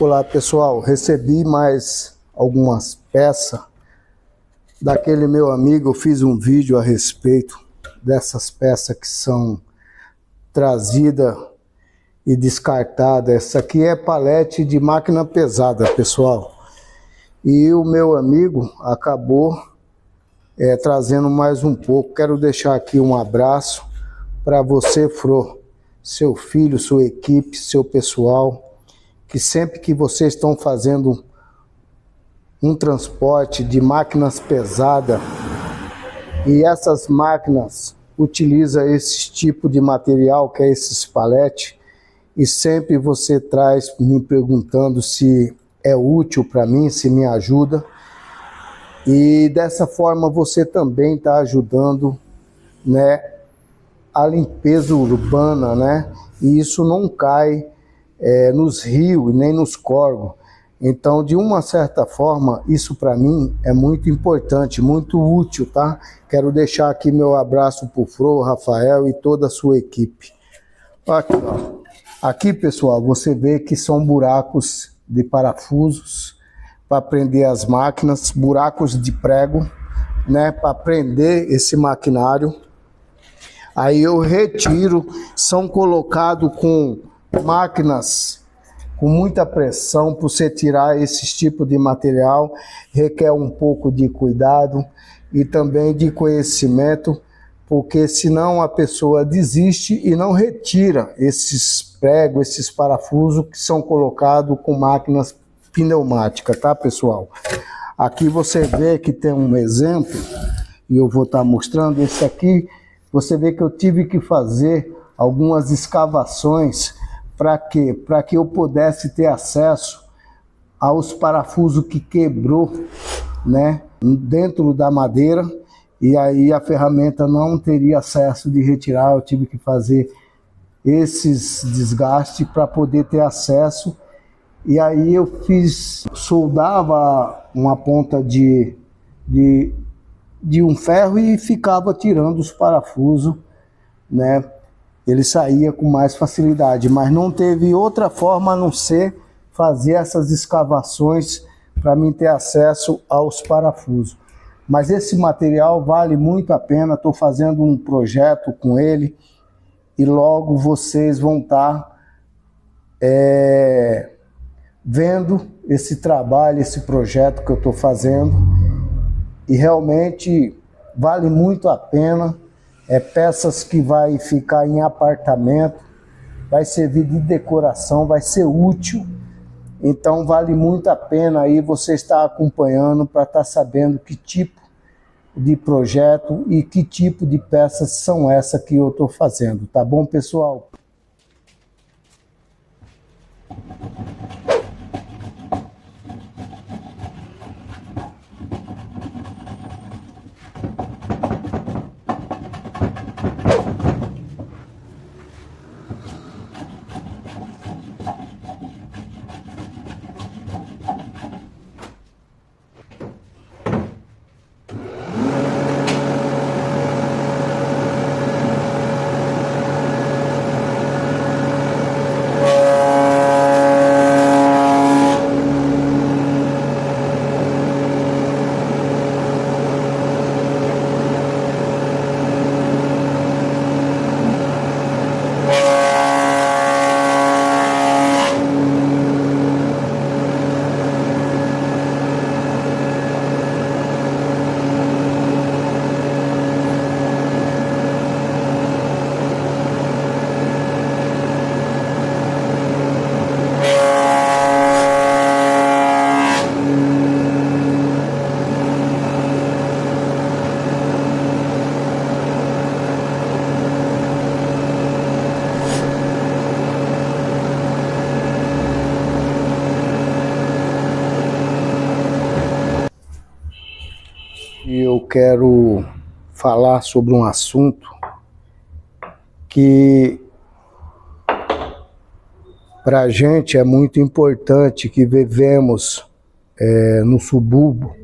Olá pessoal, recebi mais algumas peças daquele meu amigo. Eu fiz um vídeo a respeito dessas peças que são trazidas e descartadas. Essa aqui é palete de máquina pesada, pessoal. E o meu amigo acabou trazendo mais um pouco. Quero deixar aqui um abraço para você, Fro, seu filho, sua equipe, seu pessoal, que sempre que vocês estão fazendo um transporte de máquinas pesadas e essas máquinas utilizam esse tipo de material, que é esses paletes, e sempre você traz me perguntando se é útil para mim, se me ajuda, e dessa forma você também está ajudando, né, a limpeza urbana, né, e isso não cai nos rios nem nos córregos. Então, de uma certa forma, isso para mim é muito importante, muito útil, tá? Quero deixar aqui meu abraço pro Fro, Rafael e toda a sua equipe. Aqui, ó. Aqui, pessoal, você vê que são buracos de parafusos para prender as máquinas, buracos de prego, né, para prender esse maquinário. Aí eu retiro, são colocados com máquinas com muita pressão. Para você tirar esse tipo de material requer um pouco de cuidado e também de conhecimento, porque senão a pessoa desiste e não retira esses pregos, esses parafusos que são colocados com máquinas pneumáticas, tá pessoal? Aqui você vê que tem um exemplo e eu vou estar mostrando. Esse aqui você vê que eu tive que fazer algumas escavações. Para quê? Para que eu pudesse ter acesso aos parafusos que quebrou, né, dentro da madeira, e aí a ferramenta não teria acesso de retirar. Eu tive que fazer esses desgastes para poder ter acesso. E aí eu soldava uma ponta de um ferro e ficava tirando os parafusos, né? Ele saía com mais facilidade, mas não teve outra forma a não ser fazer essas escavações para mim ter acesso aos parafusos. Mas esse material vale muito a pena. Estou fazendo um projeto com ele e logo vocês vão estar vendo esse trabalho, esse projeto que eu estou fazendo, e realmente vale muito a pena. Peças que vai ficar em apartamento, vai servir de decoração, vai ser útil. Então vale muito a pena aí você estar acompanhando para estar sabendo que tipo de projeto e que tipo de peças são essas que eu estou fazendo. Tá bom, pessoal? E eu quero falar sobre um assunto que para a gente é muito importante, que vivemos no subúrbio,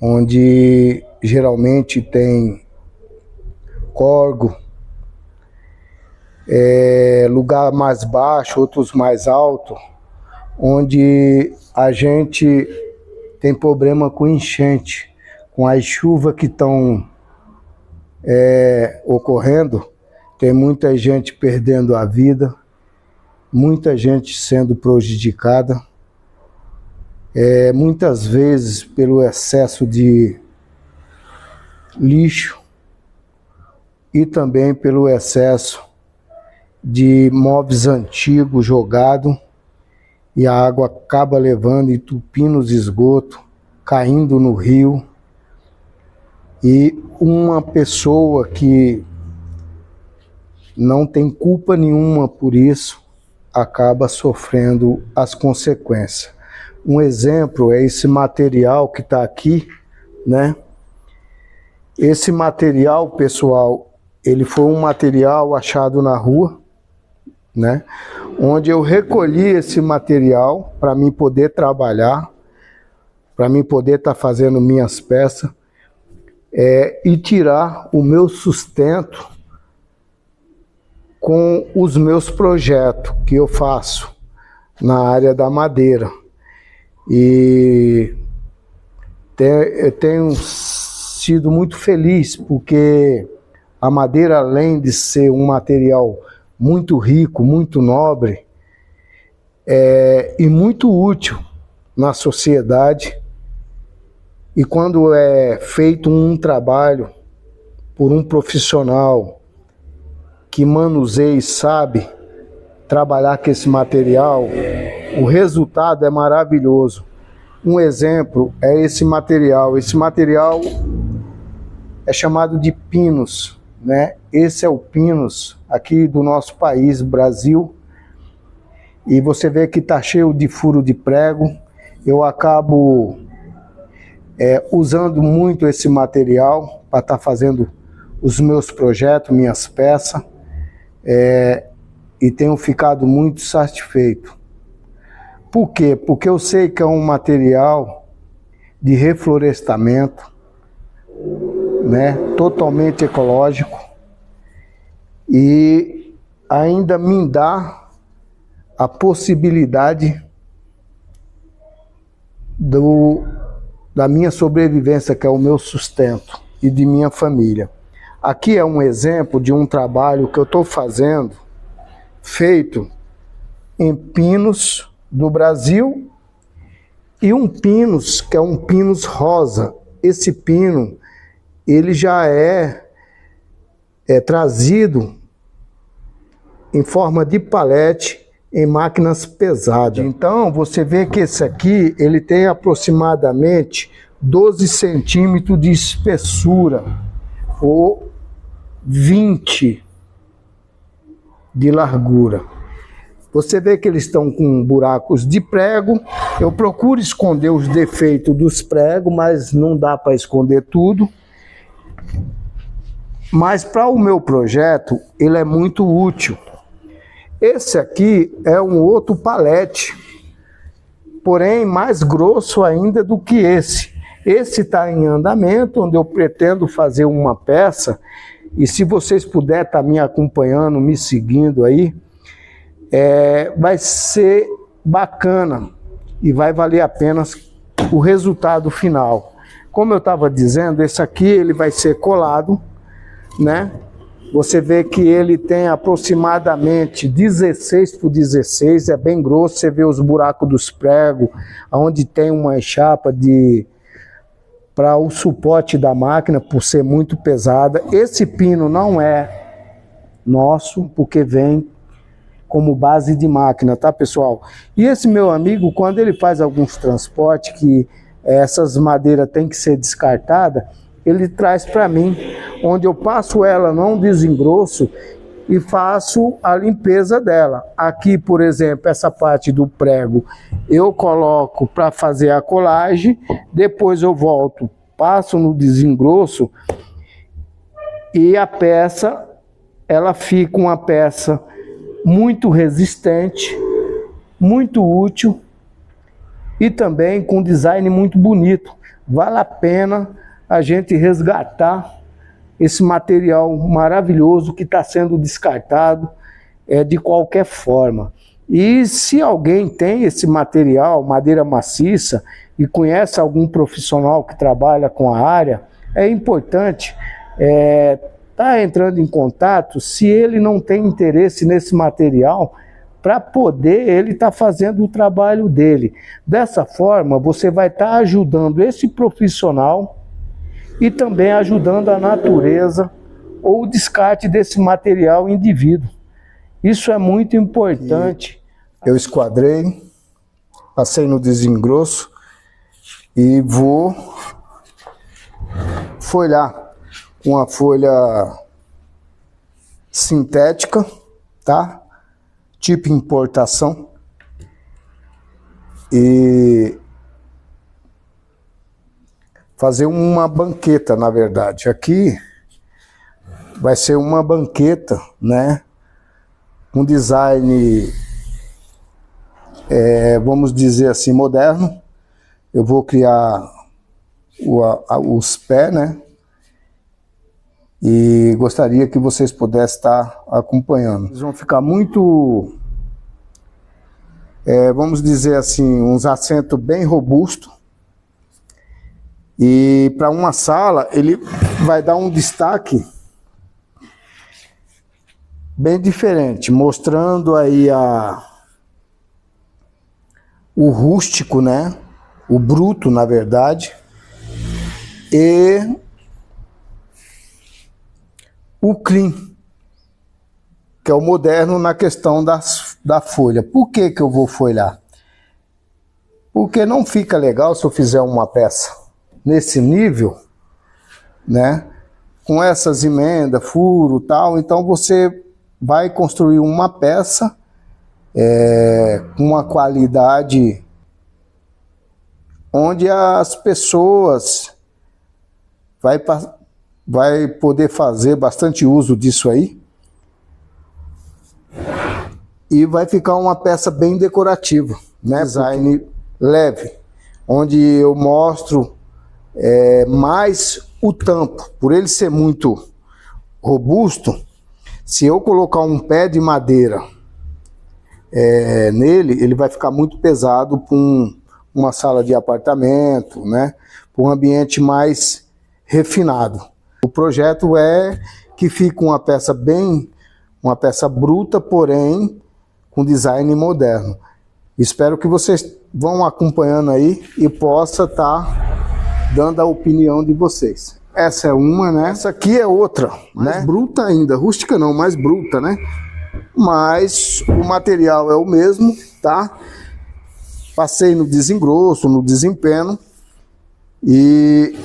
onde geralmente tem córrego, lugar mais baixo, outros mais alto, onde a gente tem problema com enchente, com as chuvas que estão ocorrendo, tem muita gente perdendo a vida, muita gente sendo prejudicada, muitas vezes pelo excesso de lixo e também pelo excesso de móveis antigos jogados, e a água acaba levando, entupindo os esgotos, caindo no rio, e uma pessoa que não tem culpa nenhuma por isso acaba sofrendo as consequências. Um exemplo é esse material que está aqui, né? Esse material, pessoal, ele foi um material achado na rua, né? Onde eu recolhi esse material para mim poder trabalhar, para mim poder estar fazendo minhas peças, e tirar o meu sustento com os meus projetos que eu faço na área da madeira. E eu tenho sido muito feliz porque a madeira, além de ser um material muito rico, muito nobre, e muito útil na sociedade, e quando é feito um trabalho por um profissional que manuseia e sabe trabalhar com esse material, o resultado é maravilhoso. Um exemplo é esse material. Esse material é chamado de pinus, né? Esse é o pinus aqui do nosso país, Brasil. E você vê que está cheio de furo de prego. Eu acabo usando muito esse material para estar fazendo os meus projetos, minhas peças. E tenho ficado muito satisfeito. Por quê? Porque eu sei que é um material de reflorestamento, né? Totalmente ecológico, e ainda me dá a possibilidade da minha sobrevivência, que é o meu sustento, e de minha família. Aqui é um exemplo de um trabalho que eu estou fazendo, feito em pinos do Brasil, e um pinus que é um pinus rosa. Esse pino, ele já é trazido em forma de palete em máquinas pesadas. Então você vê que esse aqui, ele tem aproximadamente 12 centímetros de espessura, ou 20 de largura. Você vê que eles estão com buracos de prego. Eu procuro esconder os defeitos dos pregos, mas não dá para esconder tudo. Mas para o meu projeto, ele é muito útil. Esse aqui é um outro palete, porém mais grosso ainda do que esse. Esse está em andamento, onde eu pretendo fazer uma peça. E se vocês puderem estar me acompanhando, me seguindo aí, vai ser bacana e vai valer a pena o resultado final. Como eu estava dizendo, esse aqui ele vai ser colado, né? Você vê que ele tem aproximadamente 16 por 16, é bem grosso. Você vê os buracos dos pregos, onde tem uma chapa para o suporte da máquina, por ser muito pesada. Esse pino não é nosso, porque vem como base de máquina, tá, pessoal? E esse meu amigo, quando ele faz alguns transportes que essas madeiras têm que ser descartadas, ele traz para mim, onde eu passo ela num desengrosso e faço a limpeza dela. Aqui, por exemplo, essa parte do prego eu coloco para fazer a colagem, depois eu volto, passo no desengrosso, e a peça, ela fica uma peça muito resistente, muito útil e também com design muito bonito. Vale a pena a gente resgatar esse material maravilhoso que está sendo descartado de qualquer forma. E se alguém tem esse material, madeira maciça, e conhece algum profissional que trabalha com a área, é importante tá entrando em contato se ele não tem interesse nesse material, para poder ele estar fazendo o trabalho dele. Dessa forma, você vai estar ajudando esse profissional e também ajudando a natureza ou o descarte desse material indivíduo. Isso é muito importante. Eu esquadrei, passei no desengrosso e vou folhar com a folha sintética, tá? Tipo importação. E fazer uma banqueta, na verdade. Aqui vai ser uma banqueta, né? Um design, vamos dizer assim, moderno. Eu vou criar os pés, né? E gostaria que vocês pudessem estar acompanhando. Eles vão ficar muito, vamos dizer assim, uns assentos bem robustos. E para uma sala, ele vai dar um destaque bem diferente, mostrando aí o rústico, né? O bruto, na verdade, e o clean, que é o moderno na questão da folha. Por que que eu vou folhar? Porque não fica legal se eu fizer uma peça nesse nível, né? Com essas emendas, furo, tal. Então você vai construir uma peça com uma qualidade onde as pessoas vai poder fazer bastante uso disso aí. E vai ficar uma peça bem decorativa, né? Design leve, onde eu mostro mais o tampo. Por ele ser muito robusto, se eu colocar um pé de madeira nele, ele vai ficar muito pesado para uma sala de apartamento, né? Para um ambiente mais refinado. O projeto é que fique uma peça bruta, porém com design moderno. Espero que vocês vão acompanhando aí e possa estar dando a opinião de vocês. Essa é uma, né? Essa aqui é outra, mais, né? Bruta ainda, rústica não, mais bruta, né? Mas o material é o mesmo, tá? Passei no desengrosso, no desempenho e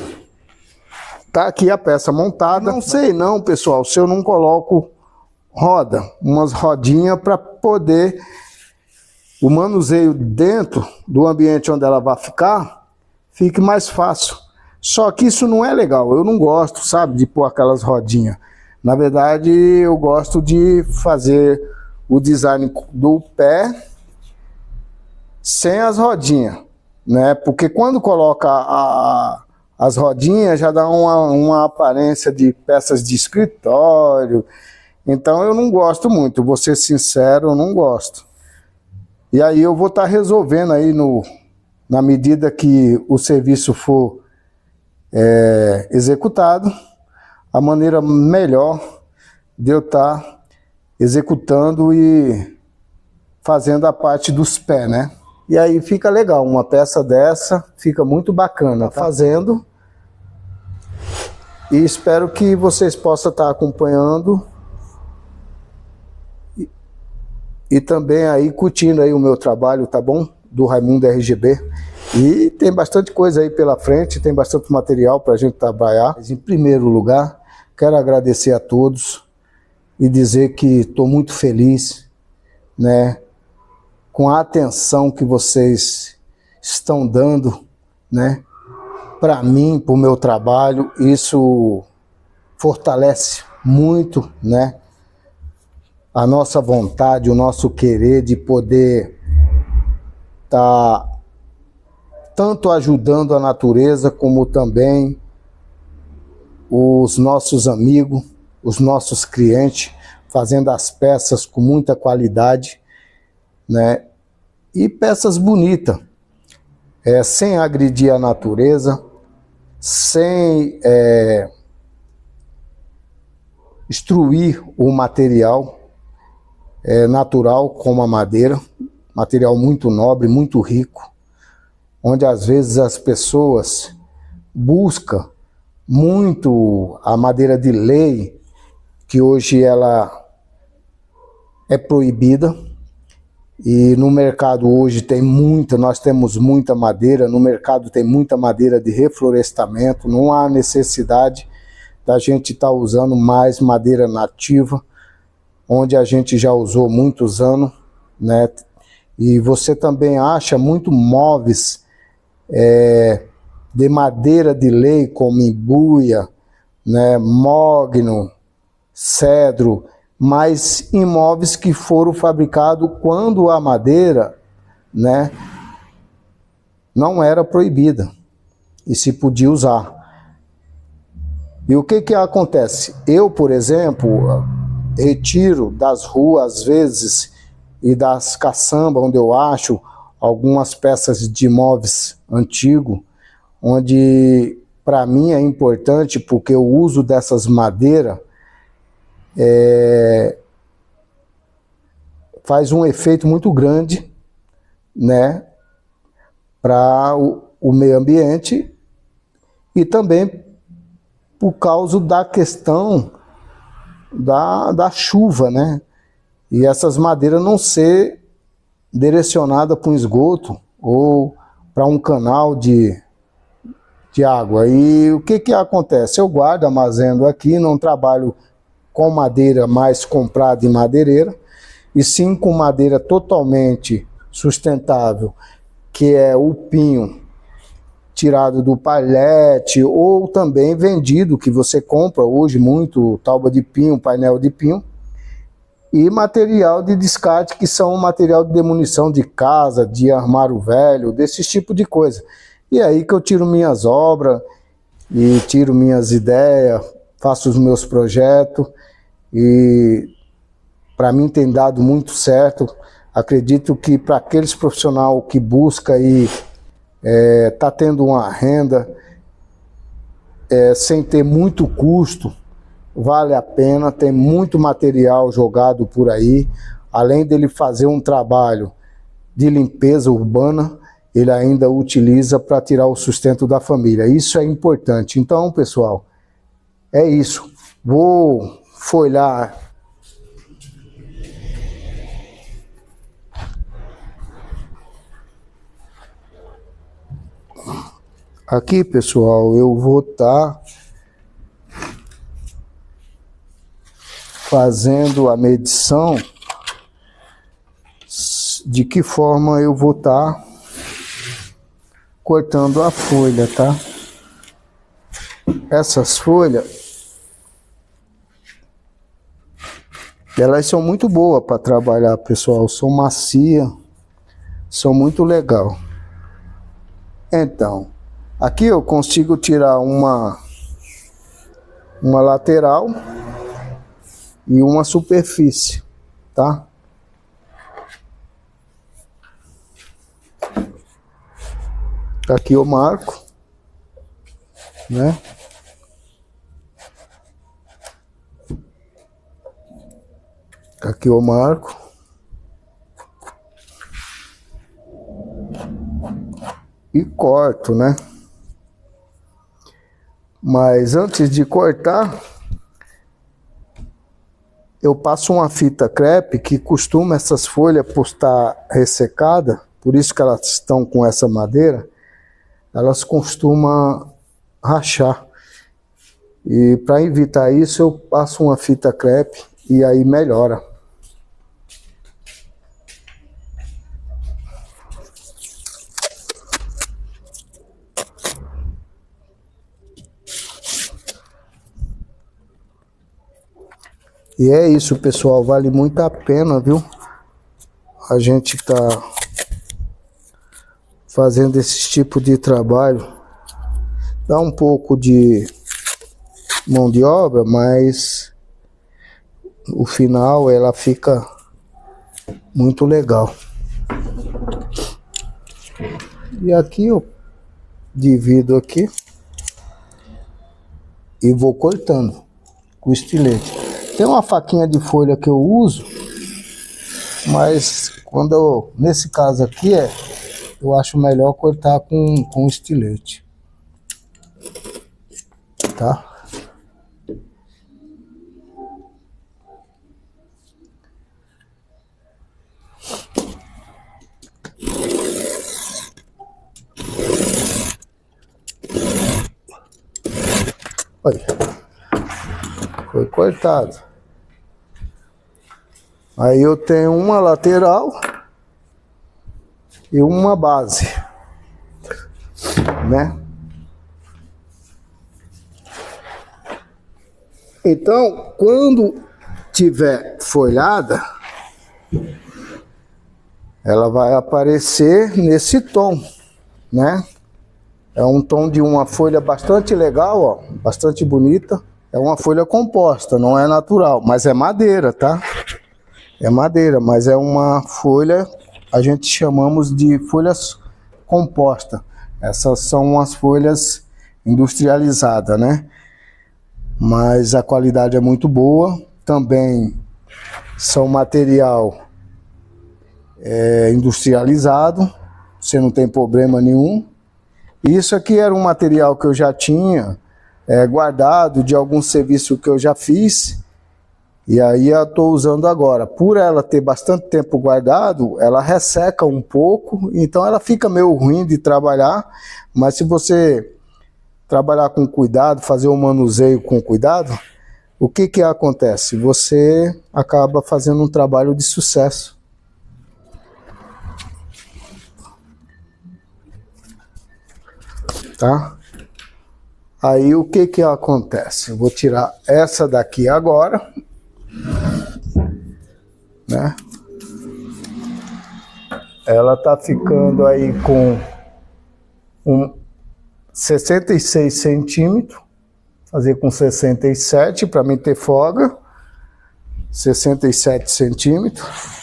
tá aqui a peça montada. Não sei não, pessoal, se eu não coloco roda, umas rodinhas para poder o manuseio dentro do ambiente onde ela vai ficar, fique mais fácil. Só que isso não é legal, eu não gosto, sabe, de pôr aquelas rodinhas. Na verdade, eu gosto de fazer o design do pé sem as rodinhas, né? Porque quando coloca as rodinhas já dá uma aparência de peças de escritório. Então eu não gosto muito, vou ser sincero, eu não gosto. E aí eu vou estar resolvendo aí na medida que o serviço for executado, a maneira melhor de eu estar executando e fazendo a parte dos pés, né? E aí fica legal, uma peça dessa fica muito bacana, tá fazendo. E espero que vocês possam estar acompanhando e também aí curtindo aí o meu trabalho, tá bom? Do Raimundo RGB. E tem bastante coisa aí pela frente, tem bastante material para a gente trabalhar. Mas, em primeiro lugar, quero agradecer a todos e dizer que estou muito feliz, né, com a atenção que vocês estão dando, né, para mim, para o meu trabalho. Isso fortalece muito, né, a nossa vontade, o nosso querer de poder estar tanto ajudando a natureza, como também os nossos amigos, os nossos clientes, fazendo as peças com muita qualidade, né? E peças bonitas, sem agredir a natureza, sem destruir o material natural como a madeira, material muito nobre, muito rico, onde às vezes as pessoas buscam muito a madeira de lei, que hoje ela é proibida. E no mercado hoje nós temos muita madeira, no mercado tem muita madeira de reflorestamento, não há necessidade da gente estar usando mais madeira nativa, onde a gente já usou muitos anos, né? E você também acha muito móveis de madeira de lei, como imbuia, né? Mogno, cedro, mas imóveis que foram fabricados quando a madeira, né, não era proibida e se podia usar. E o que acontece? Eu, por exemplo, retiro das ruas, às vezes, e das caçambas, onde eu acho algumas peças de imóveis antigos, onde para mim é importante, porque o uso dessas madeiras faz um efeito muito grande, né, para o meio ambiente, e também por causa da questão da chuva, né, e essas madeiras não ser direcionadas para um esgoto ou para um canal de água. E o que acontece? Eu guardo, armazeno aqui, não trabalho com madeira mais comprada em madeireira, e sim com madeira totalmente sustentável, que é o pinho tirado do palete, ou também vendido, que você compra hoje muito, tábua de pinho, painel de pinho, e material de descarte, que são material de demolição de casa, de armário velho, desse tipo de coisa. E é aí que eu tiro minhas obras, e tiro minhas ideias, faço os meus projetos, e para mim tem dado muito certo. Acredito que para aqueles profissionais que buscam aí tá tendo uma renda sem ter muito custo, vale a pena. Tem muito material jogado por aí, além dele fazer um trabalho de limpeza urbana, ele ainda utiliza para tirar o sustento da família. Isso é importante. Então, pessoal, é isso. Vou folhar aqui, pessoal. Eu vou estar fazendo a medição de que forma eu vou estar cortando a folha, tá? Essas folhas, elas são muito boas para trabalhar, pessoal. São macia, são muito legal. Então, aqui eu consigo tirar uma lateral e uma superfície, tá? Aqui eu marco, né? Aqui eu marco. E corto, né? Mas antes de cortar, eu passo uma fita crepe, que costuma essas folhas por estar ressecada, por isso que elas estão com essa madeira, elas costumam rachar. E para evitar isso, eu passo uma fita crepe e aí melhora. E é isso, pessoal, vale muito a pena, viu? A gente tá fazendo esse tipo de trabalho. Dá um pouco de mão de obra, mas o final ela fica muito legal. E aqui eu divido aqui e vou cortando com estilete. Tem uma faquinha de folha que eu uso, mas nesse caso aqui eu acho melhor cortar com estilete, tá? Olha, foi cortado. Aí eu tenho uma lateral e uma base, né? Então, quando tiver folhada, ela vai aparecer nesse tom, né? É um tom de uma folha bastante legal, ó, bastante bonita. É uma folha composta, não é natural, mas é madeira, tá? É madeira, mas é uma folha, a gente chamamos de folhas composta. Essas são as folhas industrializadas, né? Mas a qualidade é muito boa. Também são material industrializado, você não tem problema nenhum. Isso aqui era um material que eu já tinha guardado de algum serviço que eu já fiz, e aí eu estou usando agora. Por ela ter bastante tempo guardado, ela resseca um pouco, então ela fica meio ruim de trabalhar, mas se você trabalhar com cuidado, fazer o manuseio com cuidado, o que acontece? Você acaba fazendo um trabalho de sucesso. Tá? Aí o que acontece? Eu vou tirar essa daqui agora, né? Ela tá ficando aí com 66 centímetros, fazer com 67 para mim ter folga, 67 centímetros.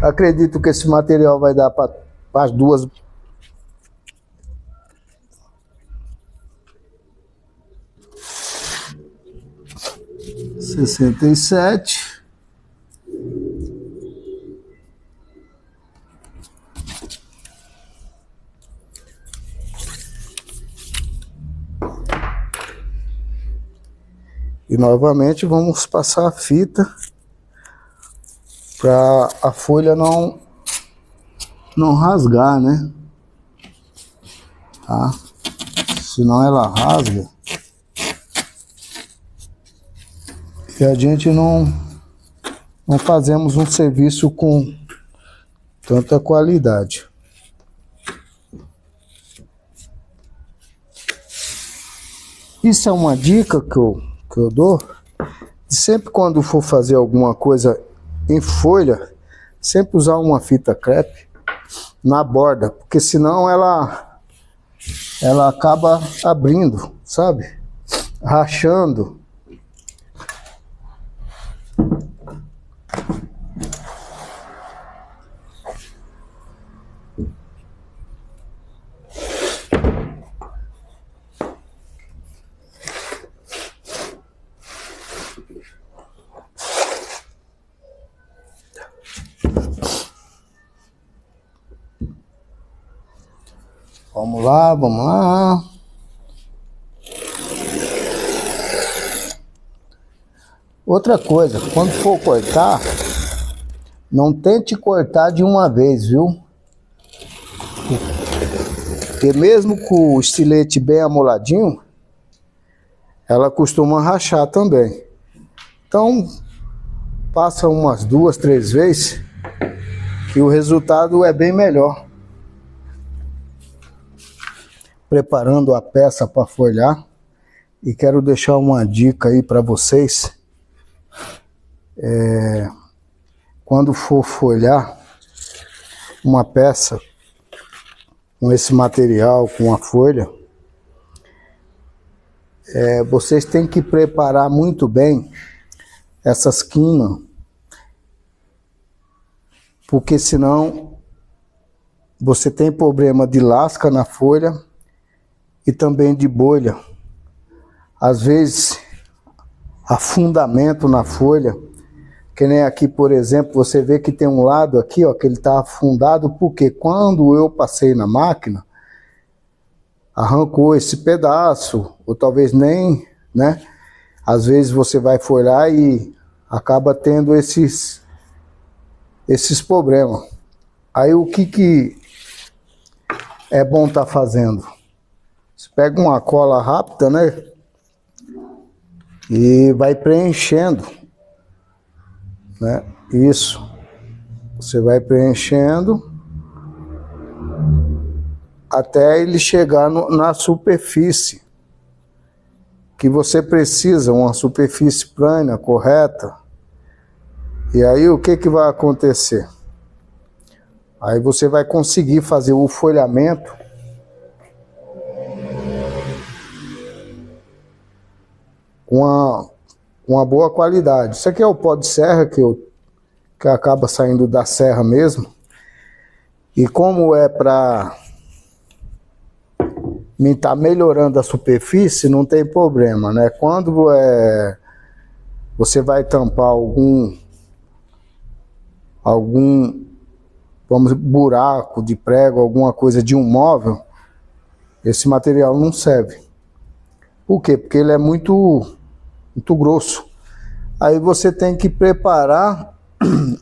Acredito que esse material vai dar para as duas. Sessenta e sete. E novamente vamos passar a fita para a folha não rasgar, né? Tá? Senão ela rasga e a gente não fazemos um serviço com tanta qualidade. Isso é uma dica que eu dou. Sempre quando for fazer alguma coisa em folha, sempre usar uma fita crepe na borda, porque senão ela acaba abrindo, sabe? Rachando. Vamos lá, vamos lá. Outra coisa, quando for cortar, não tente cortar de uma vez, viu? Porque mesmo com o estilete bem amoladinho, ela costuma rachar também. Então, passa umas 2, 3 vezes, que o resultado é bem melhor. Preparando a peça para folhar, e quero deixar uma dica aí para vocês. Quando for folhar uma peça com esse material, com a folha, vocês têm que preparar muito bem essas quinas, porque senão você tem problema de lasca na folha e também de bolha. Às vezes, afundamento na folha, que nem aqui, por exemplo, você vê que tem um lado aqui, ó, que ele está afundado, porque quando eu passei na máquina, arrancou esse pedaço, ou talvez nem, né? Às vezes você vai folhar e acaba tendo esses problemas. Aí o que é bom estar fazendo? Você pega uma cola rápida, né? E vai preenchendo, né? Isso. Você vai preenchendo até ele chegar na superfície que você precisa, uma superfície plana, correta. E aí o que vai acontecer? Aí você vai conseguir fazer o folhamento com uma boa qualidade. Isso aqui é o pó de serra que acaba saindo da serra mesmo. E como é para mim estar melhorando a superfície, não tem problema, né? Quando você vai tampar algum vamos dizer, buraco de prego, alguma coisa de um móvel, esse material não serve. Por quê? Porque ele é muito grosso. Aí você tem que preparar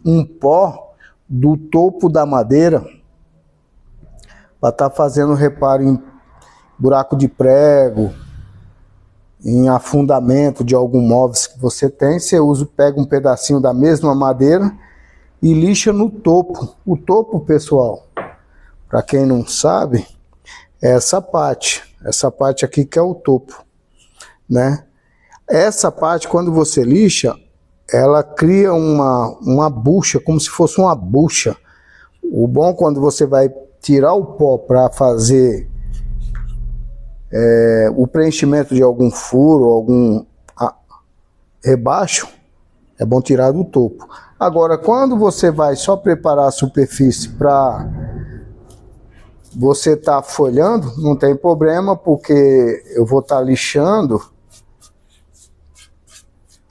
um pó do topo da madeira para estar fazendo reparo em buraco de prego, em afundamento de algum móvel que você tem. Você pega um pedacinho da mesma madeira e lixa no topo. O topo, pessoal, para quem não sabe, é essa parte aqui que é o topo, né? Essa parte, quando você lixa, ela cria uma bucha, como se fosse uma bucha. O bom, quando você vai tirar o pó para fazer o preenchimento de algum furo, algum rebaixo, é bom tirar do topo. Agora, quando você vai só preparar a superfície para você estar folhando, não tem problema, porque eu vou estar lixando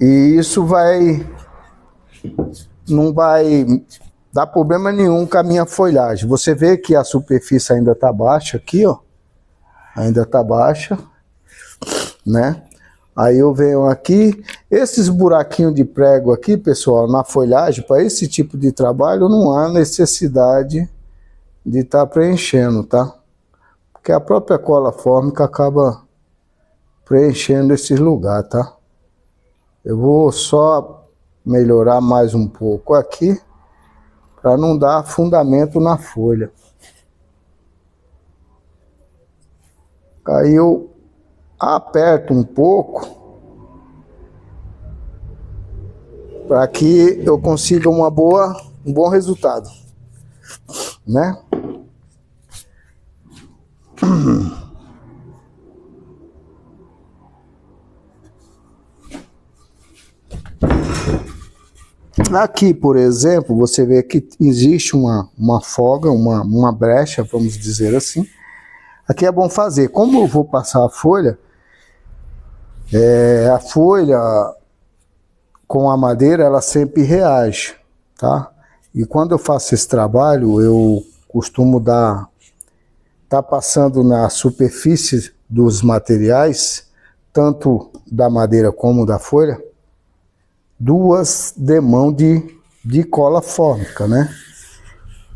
e isso não vai dar problema nenhum com a minha folhagem. Você vê que a superfície ainda está baixa aqui, ó. Ainda está baixa, né? Aí eu venho aqui, esses buraquinhos de prego aqui, pessoal, na folhagem, para esse tipo de trabalho, não há necessidade de estar preenchendo, tá? Porque a própria cola fórmica acaba preenchendo esses lugares, tá? Eu vou só melhorar mais um pouco aqui, para não dar afundamento na folha. Aí eu aperto um pouco para que eu consiga um bom resultado, né? Aqui, por exemplo, você vê que existe uma folga, uma brecha, vamos dizer assim. Aqui é bom fazer. Como eu vou passar a folha com a madeira, ela sempre reage, tá? E quando eu faço esse trabalho, eu costumo tá passando na superfície dos materiais, tanto da madeira como da folha, 2 demãos de cola fórmica, né?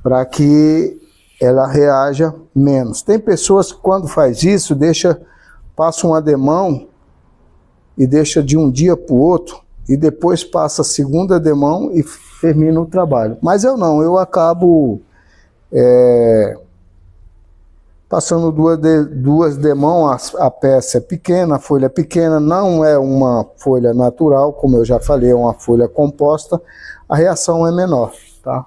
Para que ela reaja menos. Tem pessoas que quando faz isso, passa uma demão e deixa de um dia para o outro, e depois passa a segunda demão e termina o trabalho. Mas eu não, eu acabo passando duas demãos. A peça é pequena, a folha é pequena, não é uma folha natural, como eu já falei, é uma folha composta, a reação é menor, tá?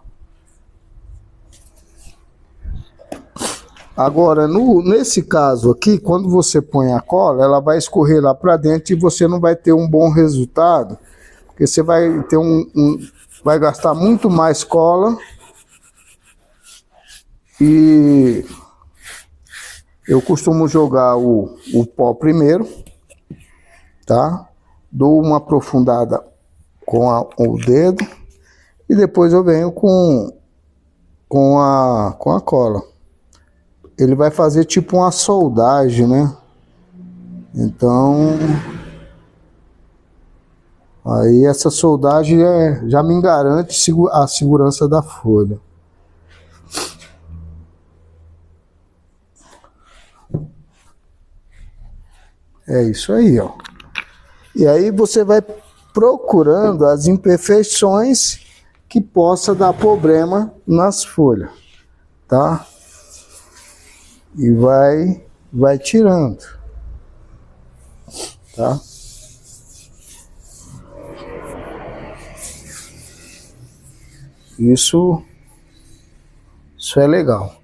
Agora, nesse caso aqui, quando você põe a cola, ela vai escorrer lá para dentro e você não vai ter um bom resultado, porque você vai ter vai gastar muito mais cola. E eu costumo jogar o pó primeiro, tá? Dou uma aprofundada com o dedo e depois eu venho com a cola. Ele vai fazer tipo uma soldagem, né? Então, aí essa soldagem já me garante a segurança da folha. É isso aí, ó. E aí você vai procurando as imperfeições que possa dar problema nas folhas, tá? E vai tirando, tá? Isso é legal.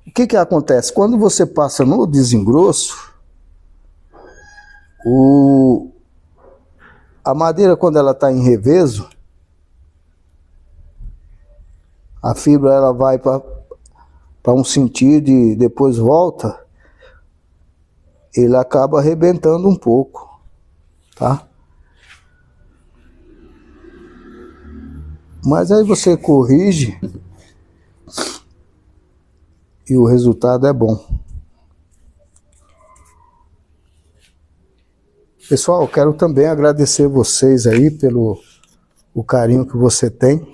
O que acontece? Quando você passa no desengrosso, a madeira, quando ela está em reveso, a fibra ela vai para um sentido e depois volta, ele acaba arrebentando um pouco, tá? Mas aí você corrige e o resultado é bom. Pessoal, eu quero também agradecer vocês aí pelo o carinho que você tem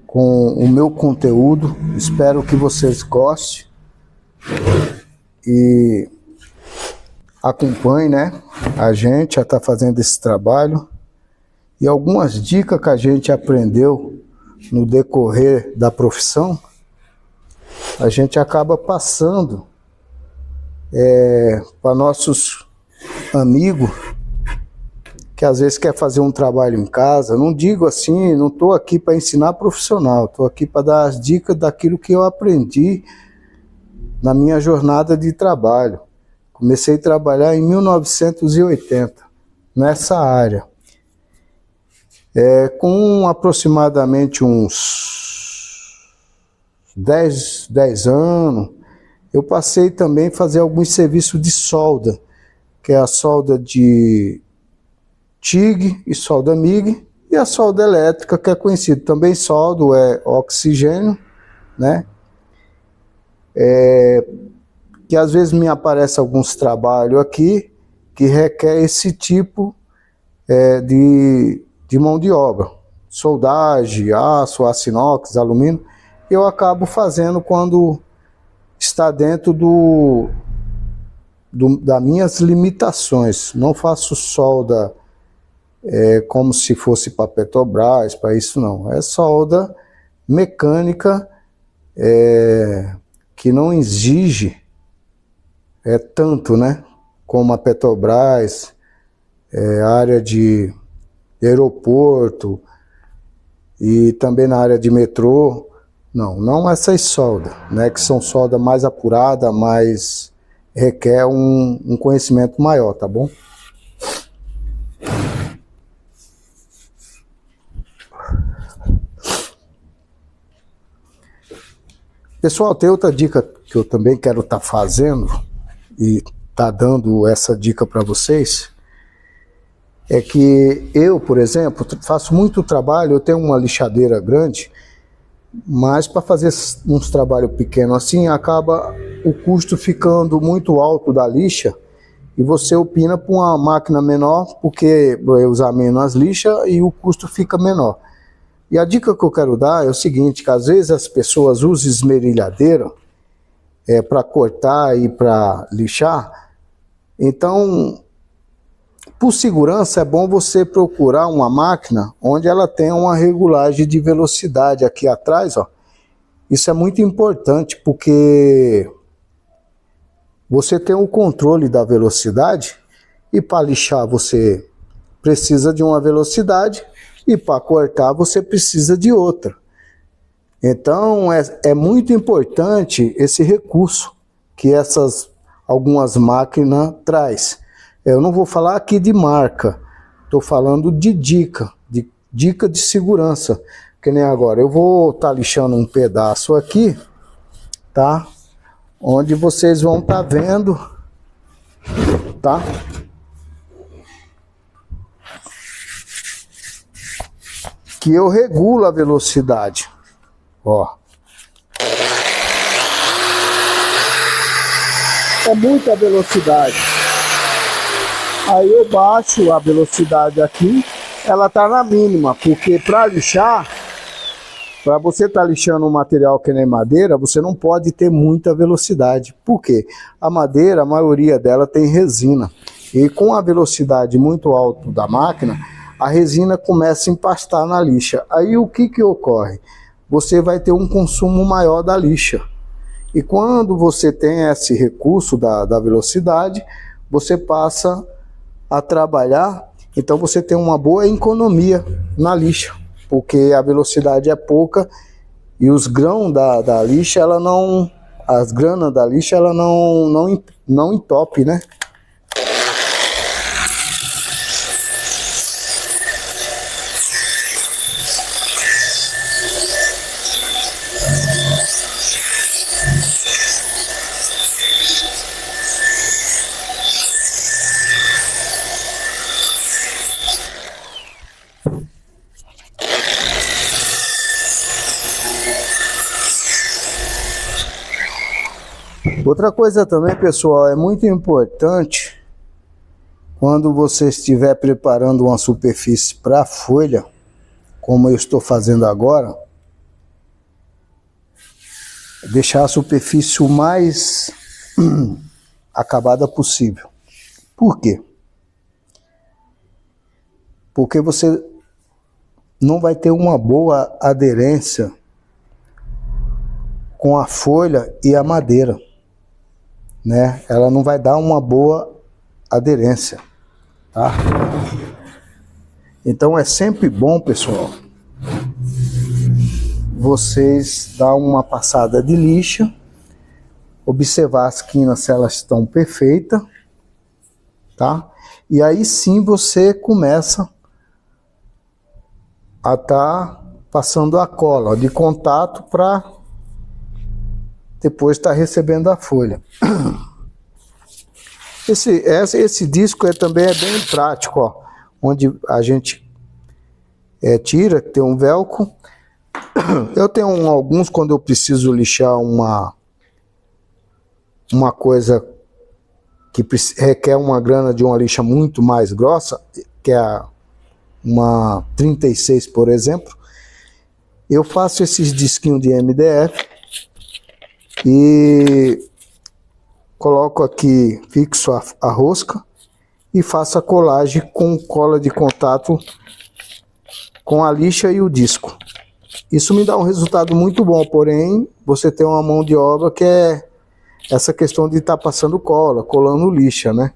com o meu conteúdo. Espero que vocês gostem e acompanhem, né, a gente a estar fazendo esse trabalho. E algumas dicas que a gente aprendeu no decorrer da profissão, a gente acaba passando para nossos amigos que às vezes quer fazer um trabalho em casa. Não digo assim, não estou aqui para ensinar profissional, estou aqui para dar as dicas daquilo que eu aprendi na minha jornada de trabalho. Comecei a trabalhar em 1980 nessa área. Com aproximadamente uns 10 anos, eu passei também a fazer alguns serviços de solda, que é a solda de TIG e solda MIG, e a solda elétrica, que é conhecido também soldo, é oxigênio, né? Que às vezes me aparecem alguns trabalhos aqui que requer esse tipo de mão de obra, soldagem, aço inox, alumínio. Eu acabo fazendo quando está dentro das minhas limitações. Não faço solda como se fosse para Petrobras, para isso não. É solda mecânica que não exige tanto, né, como a Petrobras, área de aeroporto e também na área de metrô. Não essas soldas, né, que são solda mais apurada, mais requer um conhecimento maior, tá bom? Pessoal, tem outra dica que eu também quero estar fazendo e tá dando essa dica para vocês. É que eu, por exemplo, faço muito trabalho, eu tenho uma lixadeira grande, mas para fazer uns trabalhos pequenos assim, acaba o custo ficando muito alto da lixa e você opina por uma máquina menor, porque vai usar menos lixa e o custo fica menor. E a dica que eu quero dar é o seguinte, que às vezes as pessoas usam esmerilhadeira para cortar e para lixar. Então, por segurança, é bom você procurar uma máquina onde ela tem uma regulagem de velocidade aqui atrás, ó. Isso é muito importante, porque você tem o controle da velocidade, e para lixar você precisa de uma velocidade, e para cortar você precisa de outra. Então é muito importante esse recurso que algumas máquinas traz. Eu não vou falar aqui de marca, estou falando de dica de segurança. Que nem agora, eu vou estar lixando um pedaço aqui, tá? Onde vocês vão estar vendo, tá? Que eu regulo a velocidade, ó. É muita velocidade. Aí eu baixo a velocidade aqui, ela tá na mínima, porque para lixar, para você estar lixando um material que nem madeira, você não pode ter muita velocidade. Por quê? A madeira, a maioria dela tem resina. E com a velocidade muito alta da máquina, a resina começa a empastar na lixa. Aí o que ocorre? Você vai ter um consumo maior da lixa. E quando você tem esse recurso da velocidade, você passa a trabalhar, então você tem uma boa economia na lixa, porque a velocidade é pouca e os grãos da lixa, as granas da lixa, ela não entope, né? Outra coisa também, pessoal, é muito importante quando você estiver preparando uma superfície para folha, como eu estou fazendo agora, deixar a superfície o mais acabada possível. Por quê? Porque você não vai ter uma boa aderência com a folha e a madeira, né? Ela não vai dar uma boa aderência, tá? Então é sempre bom, pessoal, vocês dar uma passada de lixa, observar as quinas se elas estão perfeitas, tá? E aí sim você começa a estar passando a cola de contato para depois estar recebendo a folha. Esse disco também é bem prático, ó, onde a gente tira, tem um velcro. Eu tenho alguns quando eu preciso lixar uma coisa que requer uma grana de uma lixa muito mais grossa, que é uma 36, por exemplo. Eu faço esses disquinhos de MDF e coloco aqui, fixo a rosca e faço a colagem com cola de contato com a lixa e o disco. Isso me dá um resultado muito bom, porém você tem uma mão de obra que é essa questão de estar passando cola, colando lixa, né?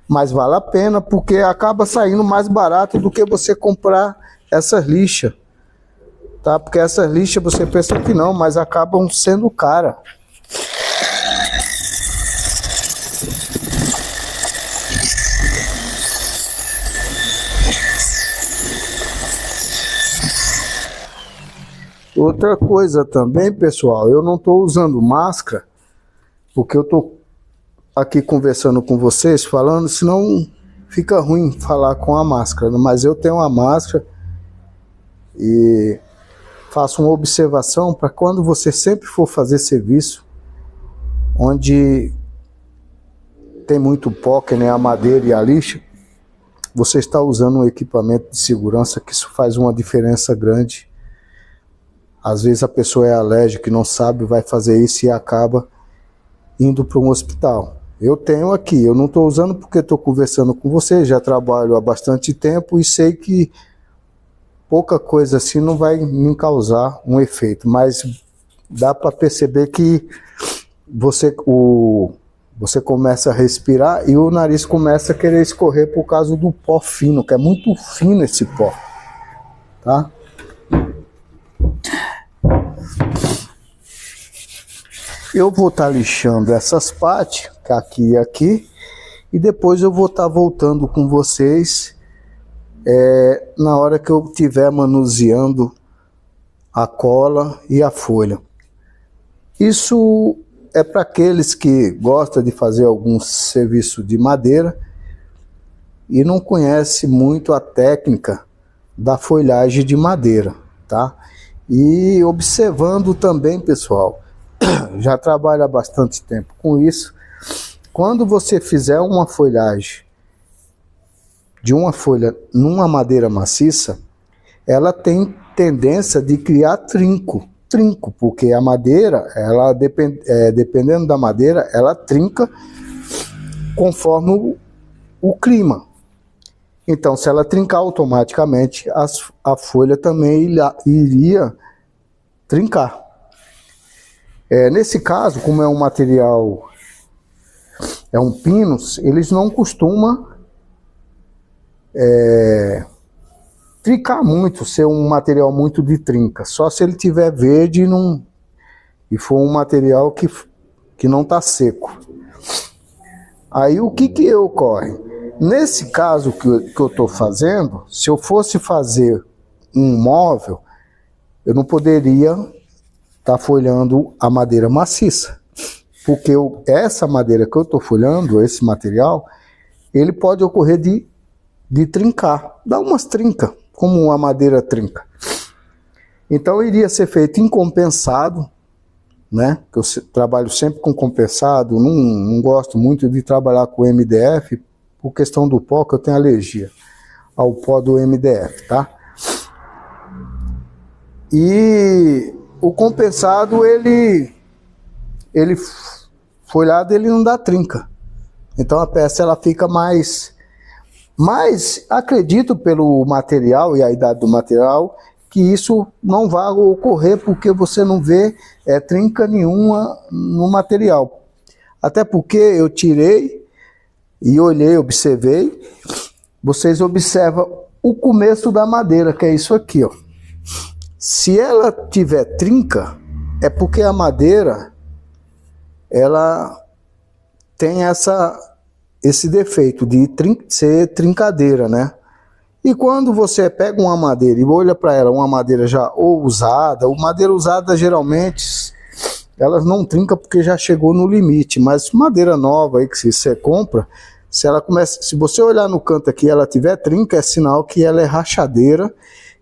Mas vale a pena porque acaba saindo mais barato do que você comprar essas lixas, tá? Porque essas lixas você pensa que não, mas acabam sendo caras. Outra coisa também, pessoal, eu não estou usando máscara porque eu estou aqui conversando com vocês, falando, senão fica ruim falar com a máscara, mas eu tenho uma máscara e faço uma observação para quando você sempre for fazer serviço onde tem muito pó, que nem a madeira e a lixa, você está usando um equipamento de segurança, que isso faz uma diferença grande. Às vezes a pessoa é alérgica e não sabe, vai fazer isso e acaba indo para um hospital. Eu tenho aqui, eu não estou usando porque estou conversando com você, já trabalho há bastante tempo e sei que pouca coisa assim não vai me causar um efeito, mas dá para perceber que você começa a respirar e o nariz começa a querer escorrer por causa do pó fino, que é muito fino esse pó, tá? Eu vou estar lixando essas partes, aqui e aqui, e depois eu vou estar voltando com vocês na hora que eu estiver manuseando a cola e a folha. Isso é para aqueles que gostam de fazer algum serviço de madeira e não conhece muito a técnica da folhagem de madeira, tá? E observando também, pessoal, já trabalho há bastante tempo com isso. Quando você fizer uma folhagem de uma folha numa madeira maciça, ela tem tendência de criar trinco, porque a madeira, ela dependendo da madeira, ela trinca conforme o clima. Então, se ela trincar automaticamente, a folha também iria trincar. Nesse caso, como é um material, é um pinus, eles não costumam trincar muito, ser um material muito de trinca. Só se ele tiver verde e for um material que não está seco. Aí o que ocorre? Nesse caso que eu estou fazendo, se eu fosse fazer um móvel, eu não poderia estar folhando a madeira maciça. Porque essa madeira que eu estou folhando, esse material, ele pode ocorrer de trincar, dar umas trincas, como a madeira trinca. Então iria ser feito em compensado, né? Eu trabalho sempre com compensado, não gosto muito de trabalhar com MDF, por questão do pó, que eu tenho alergia ao pó do MDF, tá? E o compensado, ele folhado, ele não dá trinca. Então a peça ela fica mais acredito pelo material e a idade do material que isso não vai ocorrer, porque você não vê trinca nenhuma no material. Até porque eu tirei e olhei, observei. Vocês observam o começo da madeira, que é isso aqui, ó. Se ela tiver trinca, é porque a madeira ela tem esse defeito de ser trincadeira, né? E quando você pega uma madeira e olha para ela, uma madeira já usada, madeira usada geralmente elas não trincam porque já chegou no limite, mas madeira nova aí que você compra, se você olhar no canto aqui, ela tiver trinca, é sinal que ela é rachadeira,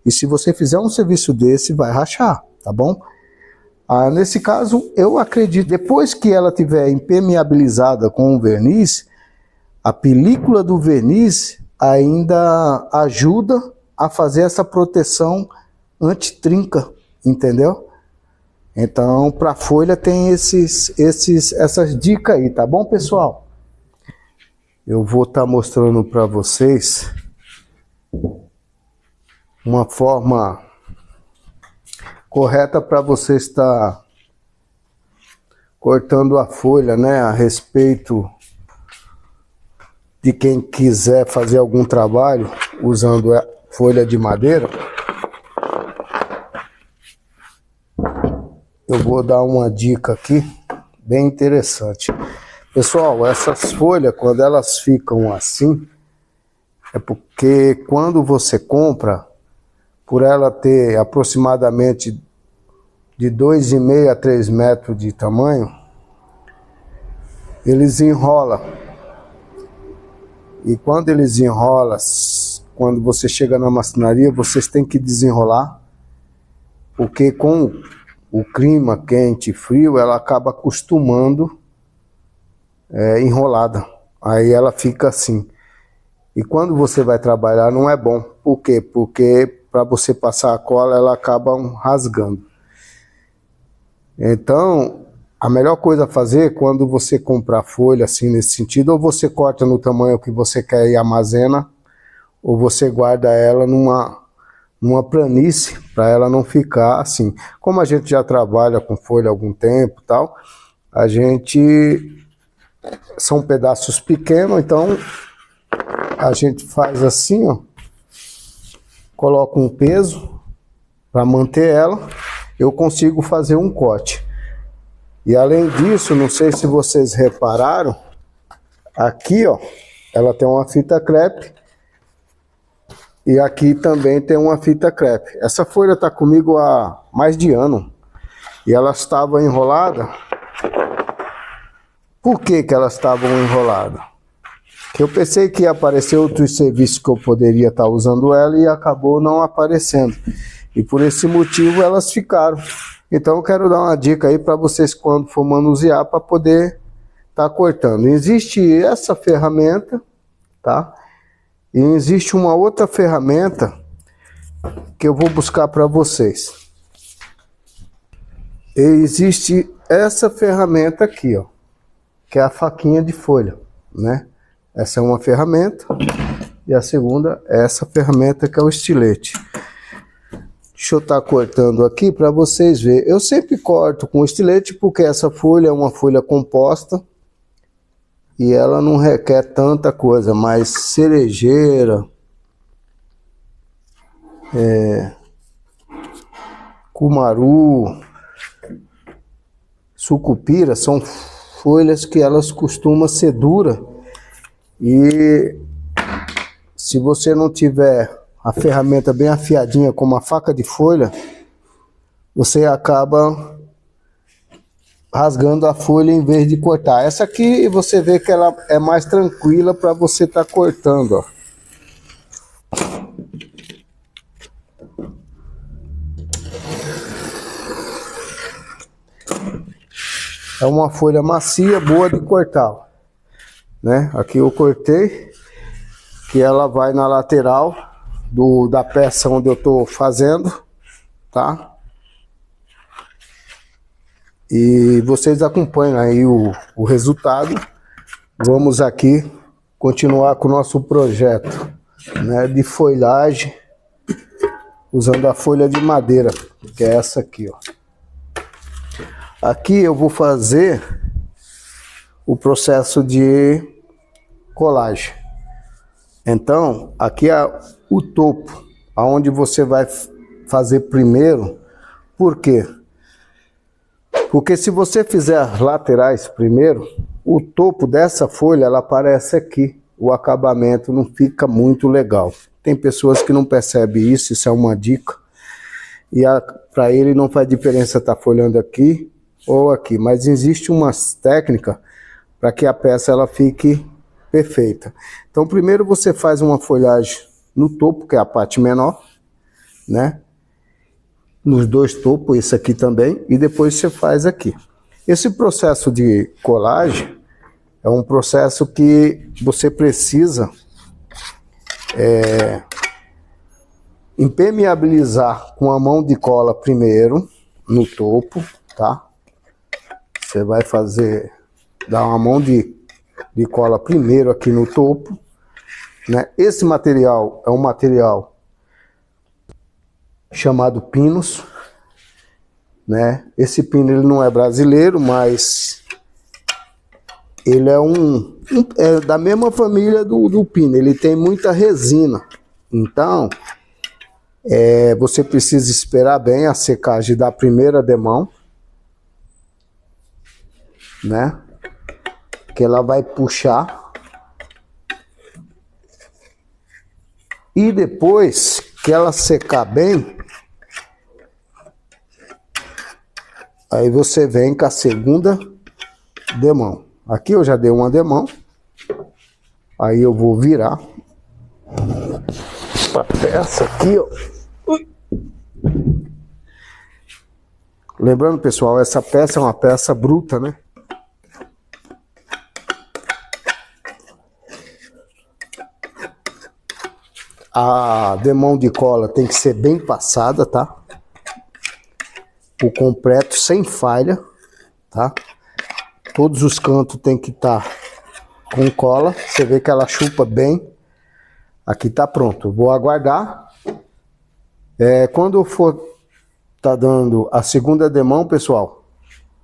e se você fizer um serviço desse, vai rachar, tá bom? Nesse caso, eu acredito, depois que ela tiver impermeabilizada com o verniz, a película do verniz ainda ajuda a fazer essa proteção anti-trinca, entendeu? Então, para a folha tem essas dicas aí, tá bom, pessoal? Eu vou estar mostrando para vocês uma forma correta para você estar cortando a folha, né, a respeito de quem quiser fazer algum trabalho usando a folha de madeira. Eu vou dar uma dica aqui bem interessante. Pessoal, essas folhas, quando elas ficam assim, é porque quando você compra, por ela ter aproximadamente de 2,5 a 3 metros de tamanho, eles enrolam. E quando eles enrolam, quando você chega na marcenaria, vocês têm que desenrolar, porque com o clima quente e frio, ela acaba acostumando enrolada. Aí ela fica assim. E quando você vai trabalhar não é bom. Por quê? Porque para você passar a cola, ela acaba rasgando. Então, a melhor coisa a fazer quando você comprar folha assim nesse sentido, ou você corta no tamanho que você quer e armazena, ou você guarda ela numa planície para ela não ficar assim. Como a gente já trabalha com folha há algum tempo e tal, a gente são pedaços pequenos, então a gente faz assim, ó. Coloca um peso para manter ela, eu consigo fazer um corte. E além disso, não sei se vocês repararam, aqui, ó, ela tem uma fita crepe e aqui também tem uma fita crepe. Essa folha tá comigo há mais de ano e ela estava enrolada. Por que que elas estavam enroladas? Que eu pensei que ia aparecer outros serviços que eu poderia estar usando ela e acabou não aparecendo. E por esse motivo elas ficaram. Então eu quero dar uma dica aí para vocês quando for manusear para poder estar cortando. Existe essa ferramenta, tá? E existe uma outra ferramenta que eu vou buscar para vocês. E existe essa ferramenta aqui, ó, que é a faquinha de folha, né? Essa é uma ferramenta e a segunda é essa ferramenta que é o estilete. Deixa eu estar cortando aqui para vocês verem. Eu sempre corto com estilete porque essa folha é uma folha composta e ela não requer tanta coisa, mas cerejeira, cumaru, sucupira são folhas que elas costumam ser duras e se você não tiver a ferramenta bem afiadinha como a faca de folha, você acaba rasgando a folha em vez de cortar. Essa aqui você vê que ela é mais tranquila para você estar cortando, ó. É uma folha macia, boa de cortar, né? Aqui eu cortei, que ela vai na lateral da peça onde eu tô fazendo, tá? E vocês acompanham aí o resultado. Vamos aqui continuar com o nosso projeto, né, de folhagem, usando a folha de madeira, que é essa aqui, ó. Aqui eu vou fazer o processo de colagem. Então, aqui é o topo, aonde você vai fazer primeiro. Por quê? Porque se você fizer as laterais primeiro, o topo dessa folha, ela aparece aqui. O acabamento não fica muito legal. Tem pessoas que não percebem isso, isso é uma dica. E para ele não faz diferença estar folhando aqui ou aqui. Mas existe umas técnicas para que a peça ela fique perfeita. Então primeiro você faz uma folhagem no topo, que é a parte menor, né? Nos dois topos, esse aqui também, e depois você faz aqui. Esse processo de colagem é um processo que você precisa impermeabilizar com a mão de cola primeiro no topo, tá? Você vai dar uma mão de cola primeiro aqui no topo, né? Esse material é um material chamado pinus, né? Esse pino ele não é brasileiro, mas ele é da mesma família do pino. Ele tem muita resina, então você precisa esperar bem a secagem da primeira demão, né? Que ela vai puxar e depois que ela secar bem, aí você vem com a segunda demão. Aqui eu já dei uma demão, aí eu vou virar a peça aqui, ó. Ui. Lembrando, pessoal, essa peça é uma peça bruta, né? A demão de cola tem que ser bem passada, tá? O completo sem falha, tá? Todos os cantos tem que estar com cola. Você vê que ela chupa bem. Aqui tá pronto. Vou aguardar. Quando eu for dando a segunda demão, pessoal,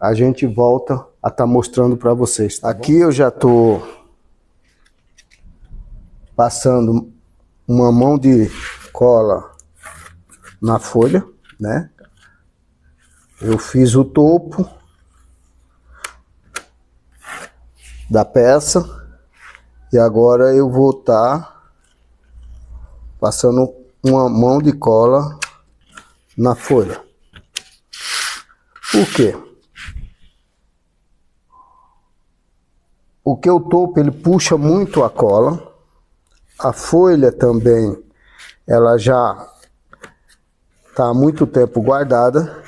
a gente volta a estar mostrando para vocês. Tá aqui eu já tô passando uma mão de cola na folha, né? Eu fiz o topo da peça e agora eu vou estar passando uma mão de cola na folha. Por quê? Porque o topo ele puxa muito a cola, a folha também ela já está há muito tempo guardada,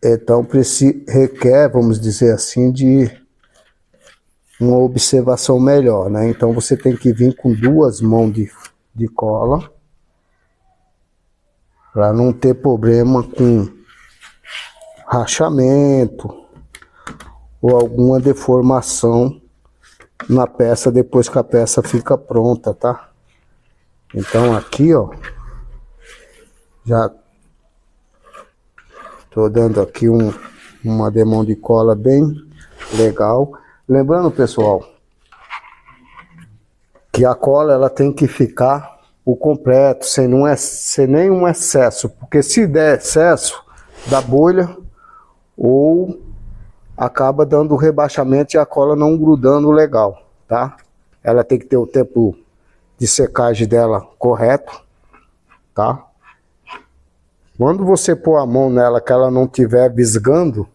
então requer, vamos dizer assim, de uma observação melhor, né? Então você tem que vir com duas mãos de cola para não ter problema com rachamento ou alguma deformação na peça depois que a peça fica pronta, tá? Então aqui, ó, já tô dando aqui uma demão de cola bem legal. Lembrando, pessoal, que a cola ela tem que ficar o completo, sem nenhum excesso, porque se der excesso, dá bolha ou acaba dando rebaixamento e a cola não grudando legal, tá? Ela tem que ter o tempo de secagem dela correto, tá? Quando você pôr a mão nela que ela não estiver visgando,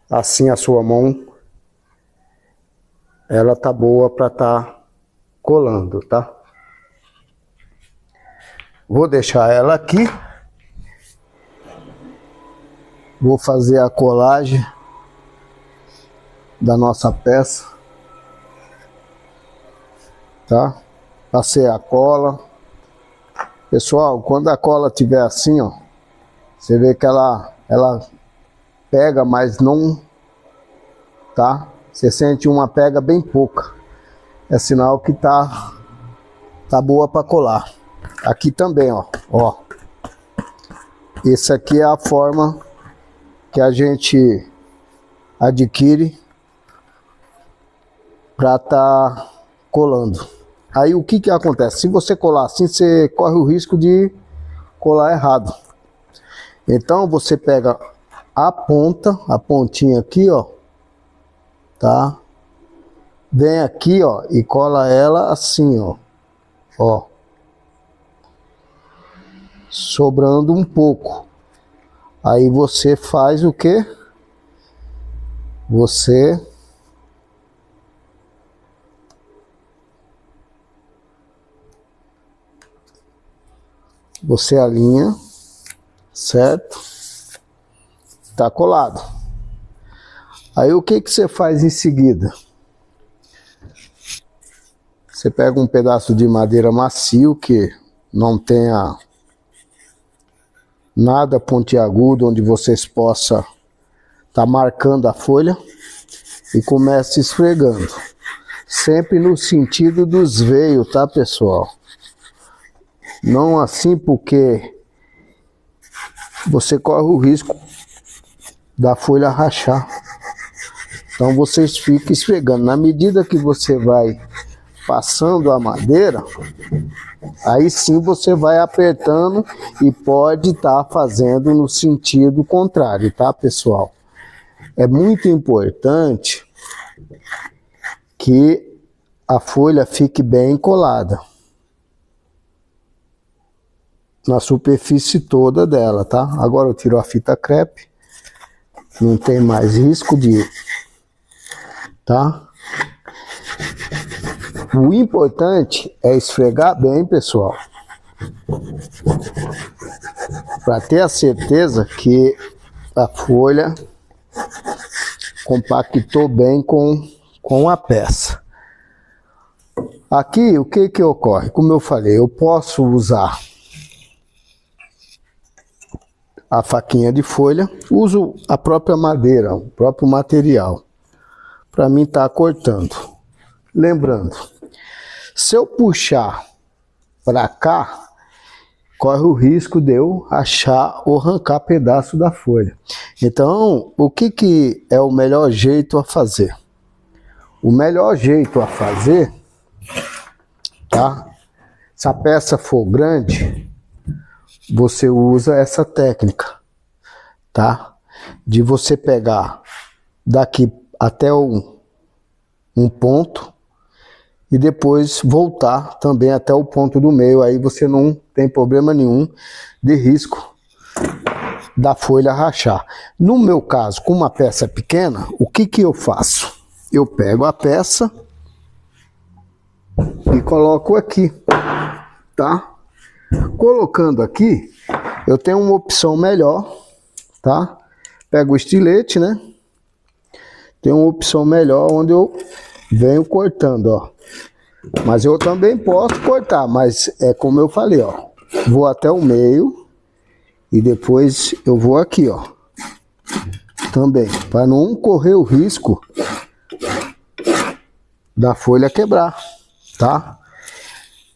assim a sua mão, ela tá boa para tá colando, tá? Vou deixar ela aqui. Vou fazer a colagem da nossa peça, tá? Passei a cola. Pessoal, quando a cola estiver assim, ó, você vê que ela pega, mas não, tá? Você sente uma pega bem pouca. É sinal que tá boa para colar. Aqui também, ó. Esse aqui é a forma que a gente adquire para tá colando. Aí o que acontece? Se você colar assim, você corre o risco de colar errado. Então você pega a pontinha aqui, ó, tá? Vem aqui, ó, e cola ela assim, ó, sobrando um pouco. Aí você faz o quê? Você alinha, certo? Tá colado. Aí o que você faz em seguida? Você pega um pedaço de madeira macio que não tenha nada pontiagudo, onde vocês possam tá marcando a folha e começa esfregando. Sempre no sentido dos veios, tá, pessoal? Não assim, porque você corre o risco da folha rachar. Então vocês ficam esfregando. Na medida que você vai passando a madeira, aí sim você vai apertando e pode estar fazendo no sentido contrário, tá, pessoal? É muito importante que a folha fique bem colada na superfície toda dela, tá? Agora eu tiro a fita crepe, não tem mais risco de, tá? O importante é esfregar bem, pessoal, para ter a certeza que a folha compactou bem com a peça. Aqui o que ocorre? Como eu falei, eu posso usar a faquinha de folha, uso a própria madeira, o próprio material, para mim estar cortando. Lembrando, se eu puxar para cá, corre o risco de eu achar ou arrancar pedaço da folha. Então, o que é o melhor jeito a fazer? O melhor jeito a fazer, tá? Se a peça for grande, você usa essa técnica, tá? De você pegar daqui até um ponto e depois voltar também até o ponto do meio. Aí você não tem problema nenhum de risco da folha rachar. No meu caso, com uma peça pequena, o que eu faço? Eu pego a peça e coloco aqui, tá? Colocando aqui, eu tenho uma opção melhor, tá? Pego o estilete, né? Tem uma opção melhor onde eu venho cortando, ó. Mas eu também posso cortar, mas é como eu falei, ó. Vou até o meio e depois eu vou aqui, ó. Também, para não correr o risco da folha quebrar, tá?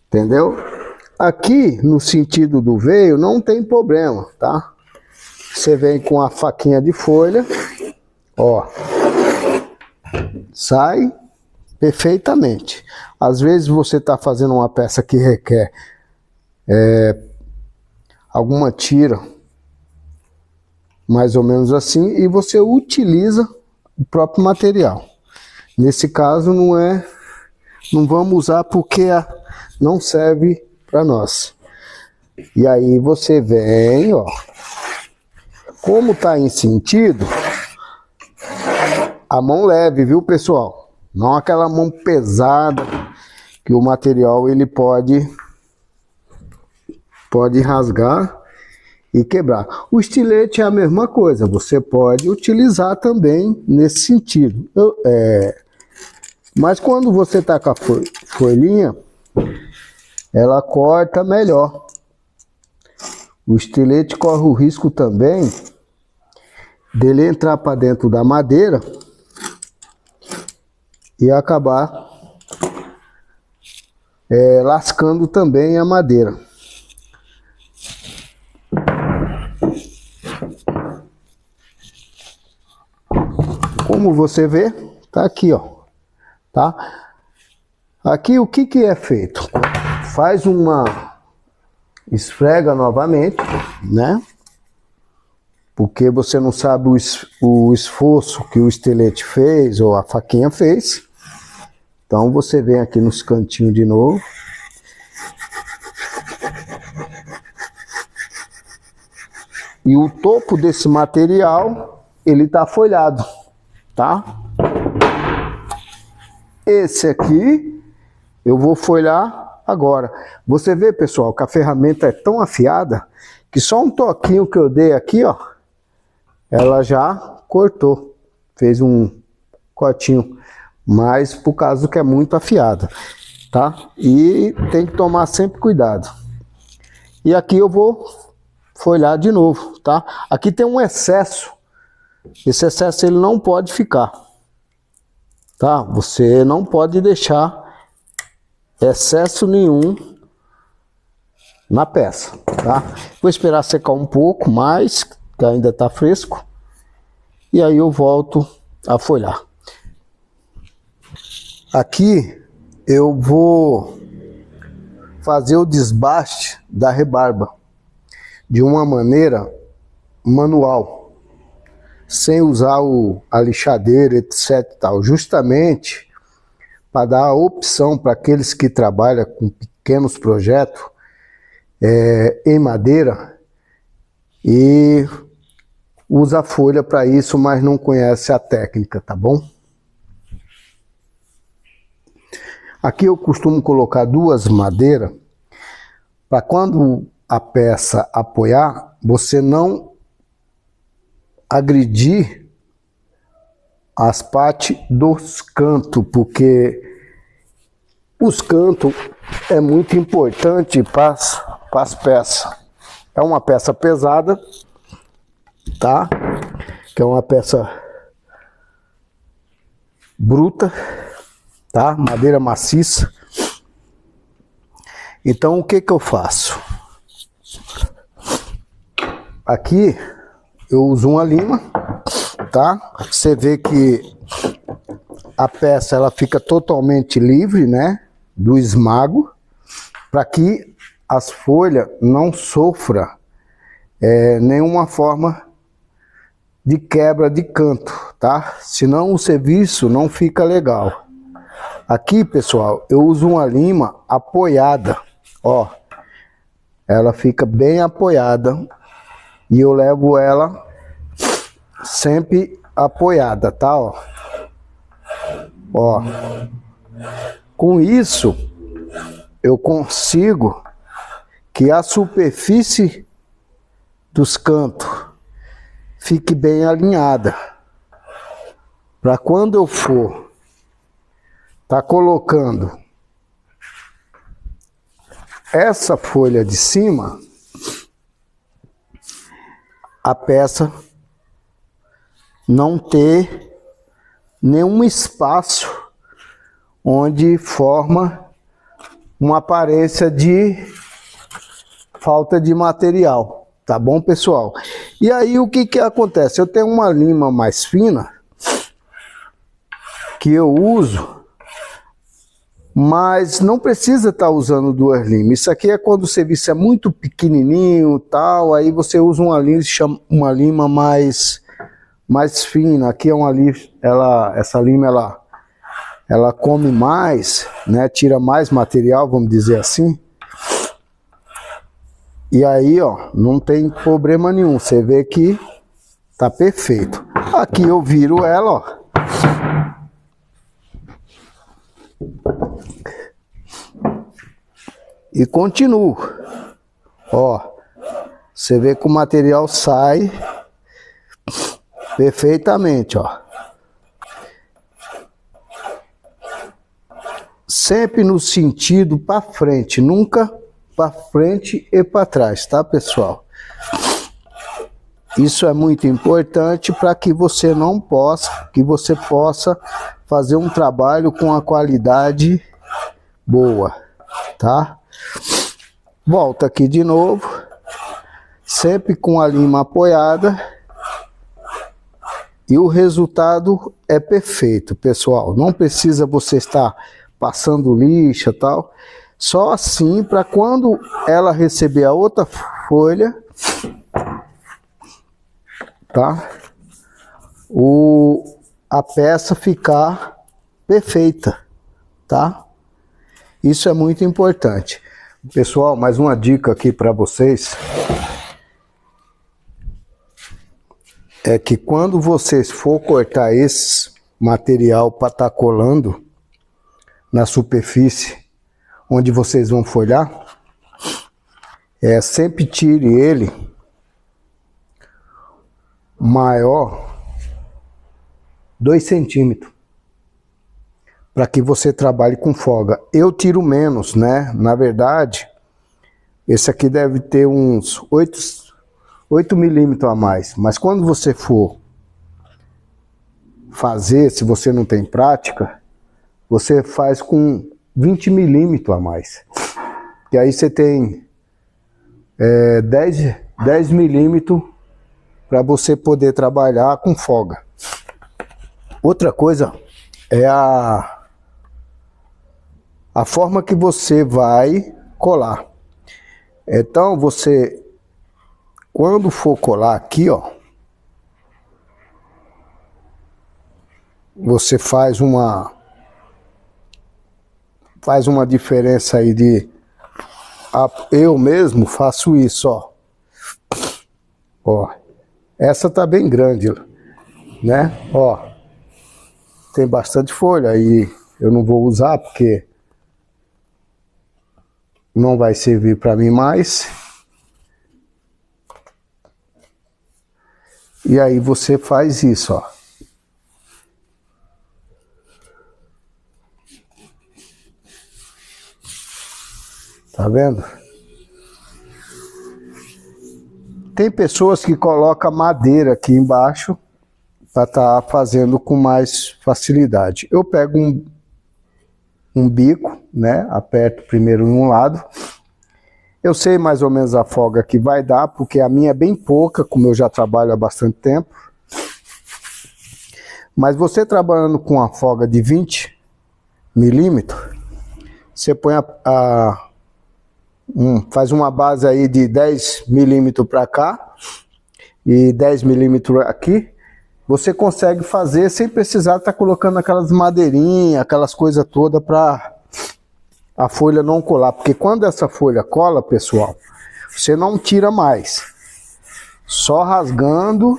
Entendeu? Aqui, no sentido do veio, não tem problema, tá? Você vem com a faquinha de folha, ó. Sai perfeitamente. Às vezes você está fazendo uma peça que requer alguma tira, mais ou menos assim, e você utiliza o próprio material. Nesse caso não vamos usar porque não serve para nós. E aí você vem, ó, como tá em sentido, a mão leve, viu, pessoal? Não aquela mão pesada que o material ele pode rasgar e quebrar. O estilete é a mesma coisa, você pode utilizar também nesse sentido. Mas quando você tá com a folhinha, ela corta melhor. O estilete corre o risco também dele entrar para dentro da madeira e acabar lascando também a madeira. Como você vê, tá aqui, ó, tá? Aqui o que é feito? Faz esfrega novamente, né? Porque você não sabe o esforço que o estilete fez ou a faquinha fez. Então você vem aqui nos cantinhos de novo. E o topo desse material, ele tá folhado, tá? Esse aqui, eu vou folhar agora. Você vê, pessoal, que a ferramenta é tão afiada que só um toquinho que eu dei aqui, ó, ela já cortou, fez um cortinho, mas por causa que é muito afiada, tá? E tem que tomar sempre cuidado. E aqui eu vou folhar de novo, tá? Aqui tem um excesso, esse excesso ele não pode ficar, tá? Você não pode deixar excesso nenhum na peça, tá? Vou esperar secar um pouco mais, que ainda tá fresco, e aí eu volto a folhar. Aqui eu vou fazer o desbaste da rebarba de uma maneira manual, sem usar a lixadeira, etc. tal, justamente para dar a opção para aqueles que trabalham com pequenos projetos em madeira e usa a folha para isso, mas não conhece a técnica, tá bom? Aqui eu costumo colocar 2 madeiras para quando a peça apoiar, você não agredir as partes dos cantos, porque os cantos é muito importante para as peças. É uma peça pesada, tá? Que é uma peça bruta, tá? Madeira maciça. Então o que eu faço? Aqui eu uso uma lima, tá? Você vê que a peça ela fica totalmente livre, né? Do esmago, para que as folhas não sofram nenhuma forma de quebra de canto, tá? Senão o serviço não fica legal. Aqui, pessoal, eu uso uma lima apoiada, ó. Ela fica bem apoiada e eu levo ela sempre apoiada, tá? Ó. Ó. Com isso, eu consigo que a superfície dos cantos fique bem alinhada. Para quando eu for tá colocando essa folha de cima, a peça não ter nenhum espaço onde forma uma aparência de falta de material, tá bom, pessoal? E aí o que acontece? Eu tenho uma lima mais fina que eu uso, mas não precisa estar usando duas limas. Isso aqui é quando o serviço é muito pequenininho, tal, aí você usa uma lima mais fina. Aqui é uma lima, essa lima ela come mais, né? Tira mais material, vamos dizer assim. E aí, ó, não tem problema nenhum. Você vê que tá perfeito. Aqui eu viro ela, ó. E continuo. Ó, você vê que o material sai perfeitamente, ó. Sempre no sentido para frente, nunca para frente e para trás, tá, pessoal? Isso é muito importante para que você possa fazer um trabalho com a qualidade boa, tá? Volta aqui de novo, sempre com a lima apoiada, e o resultado é perfeito, pessoal. Não precisa você estar passando lixa e tal, só assim para quando ela receber a outra folha, tá? A peça ficar perfeita, tá? Isso é muito importante. Pessoal, mais uma dica aqui para vocês. É que quando vocês for cortar esse material para estar colando na superfície onde vocês vão folhar, sempre tire ele maior 2 centímetros, para que você trabalhe com folga. Eu tiro menos, né? Na verdade, esse aqui deve ter uns 8 milímetros a mais. Mas quando você for fazer, se você não tem prática, você faz com 20 milímetros a mais. E aí você tem 10 milímetros para você poder trabalhar com folga. Outra coisa é a forma que você vai colar. Então você, quando for colar aqui, ó, você faz uma diferença aí de... eu mesmo faço isso, ó. Ó, essa tá bem grande, né? Ó, tem bastante folha aí, eu não vou usar porque não vai servir para mim mais. E aí você faz isso, ó. Tá vendo? Tem pessoas que colocam madeira aqui embaixo para estar fazendo com mais facilidade. Eu pego um bico, né? Aperto primeiro em um lado Eu sei mais ou menos a folga que vai dar, porque a minha é bem pouca, como eu já trabalho há bastante tempo. Mas você trabalhando com a folga de 20 milímetros, você põe faz uma base aí de 10 milímetros para cá e 10 milímetros aqui. Você consegue fazer sem precisar estar colocando aquelas madeirinhas, aquelas coisas todas para a folha não colar. Porque quando essa folha cola, pessoal, você não tira mais. Só rasgando.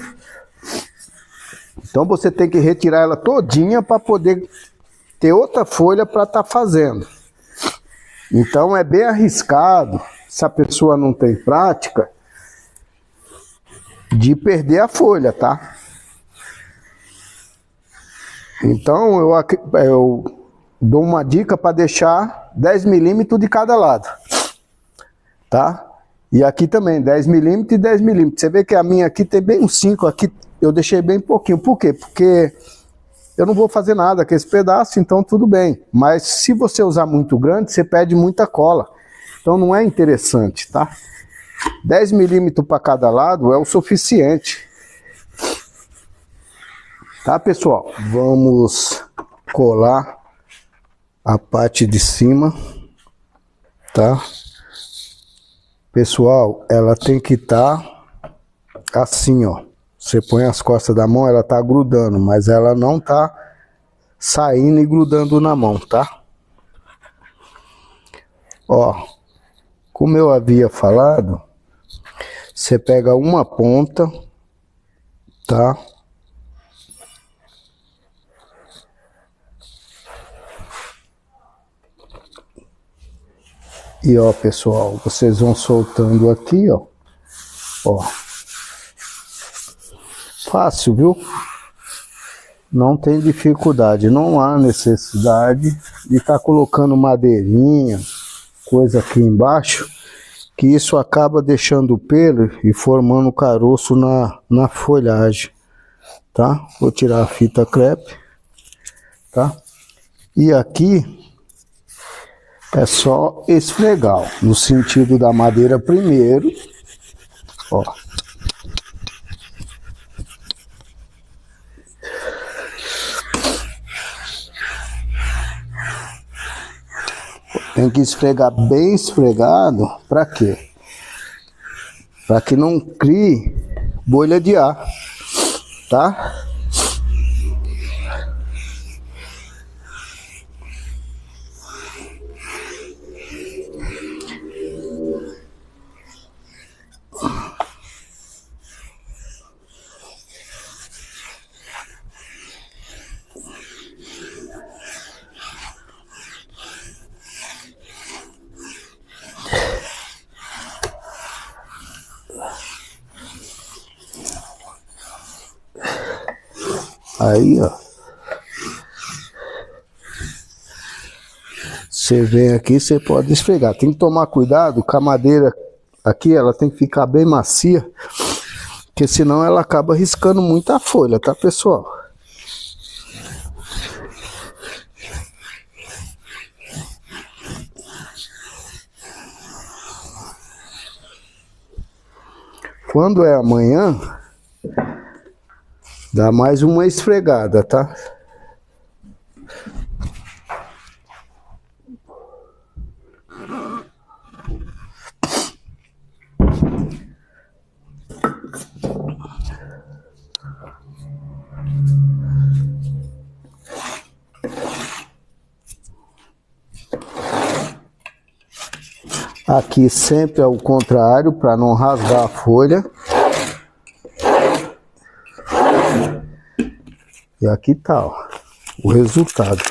Então você tem que retirar ela todinha para poder ter outra folha para estar fazendo. Então é bem arriscado, se a pessoa não tem prática, de perder a folha, tá? Então eu dou uma dica para deixar 10 milímetros de cada lado, tá? E aqui também 10 milímetros e 10 milímetros. Você vê que a minha aqui tem bem uns 5, aqui eu deixei bem pouquinho. Por quê? Porque eu não vou fazer nada com esse pedaço, então tudo bem. Mas se você usar muito grande, você perde muita cola. Então não é interessante, tá? 10 milímetros para cada lado é o suficiente. Tá, pessoal? Vamos colar a parte de cima, tá? Pessoal, ela tem que estar assim, ó. Você põe as costas da mão, ela tá grudando, mas ela não tá saindo e grudando na mão, tá? Ó, como eu havia falado, você pega uma ponta, tá? E ó, pessoal, vocês vão soltando aqui, ó. Ó. Fácil, viu? Não tem dificuldade, não há necessidade de estar colocando madeirinha, coisa aqui embaixo, que isso acaba deixando o pelo e formando caroço na folhagem, tá? Vou tirar a fita crepe, tá? E aqui é só esfregar, ó, no sentido da madeira primeiro, ó. Tem que esfregar bem esfregado, para quê? Para que não crie bolha de ar, tá? Aí, ó. Você vem aqui, você pode esfregar. Tem que tomar cuidado com a madeira aqui, ela tem que ficar bem macia, porque senão ela acaba riscando muito a folha, tá, pessoal? Quando é amanhã, dá mais uma esfregada, tá? Aqui sempre é o contrário, para não rasgar a folha. E aqui tá, ó, o resultado.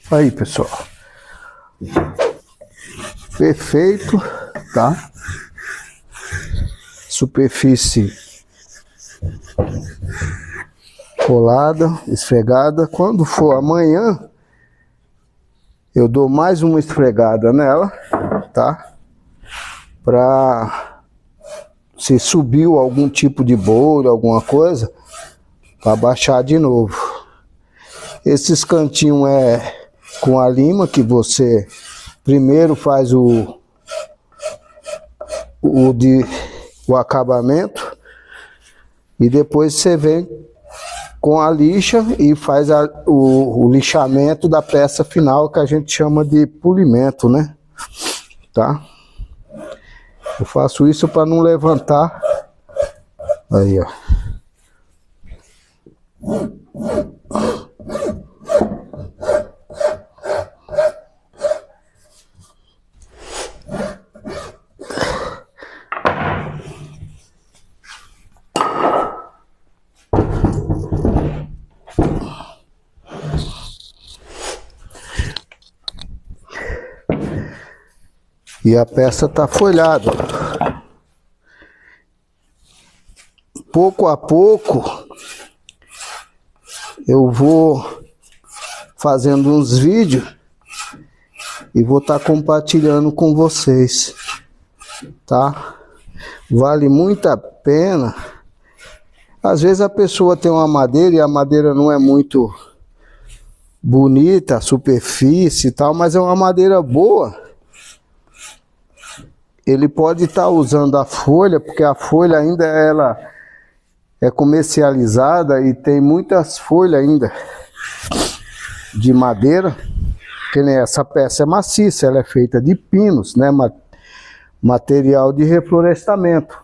Aí, pessoal. Perfeito. tá? Superfície colada, esfregada. Quando for amanhã, eu dou mais uma esfregada nela, tá? Pra se subiu algum tipo de bolha, alguma coisa, para baixar de novo. Esses cantinhos é com a lima, que você primeiro faz o acabamento e depois você vem com a lixa e faz o lixamento da peça final, que a gente chama de polimento, né? Tá? Eu faço isso para não levantar. Aí, ó. E a peça tá folhada. Pouco a pouco eu vou fazendo uns vídeos e vou estar compartilhando com vocês, tá? Vale muito a pena. Às vezes a pessoa tem uma madeira e a madeira não é muito bonita, a superfície e tal, mas é uma madeira boa. Ele pode estar usando a folha, porque a folha ainda ela é comercializada e tem muitas folhas ainda de madeira, que nem essa peça é maciça, ela é feita de pinos, né? Material de reflorestamento.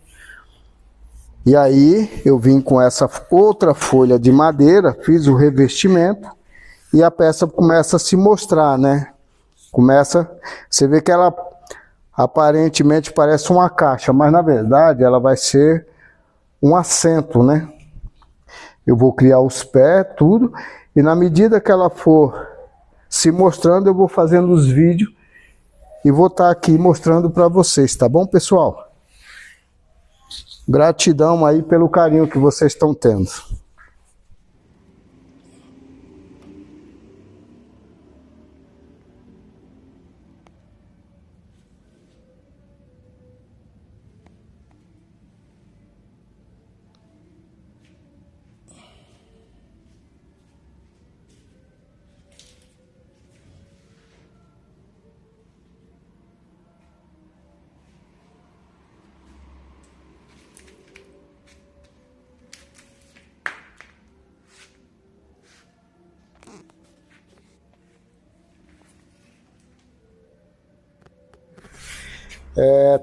E aí eu vim com essa outra folha de madeira, fiz o revestimento e a peça começa a se mostrar, né? Você vê que ela aparentemente parece uma caixa, mas na verdade ela vai ser um assento, né? Eu vou criar os pés, tudo, e na medida que ela for se mostrando, eu vou fazendo os vídeos e vou estar aqui mostrando para vocês, tá bom, pessoal? Gratidão aí pelo carinho que vocês estão tendo.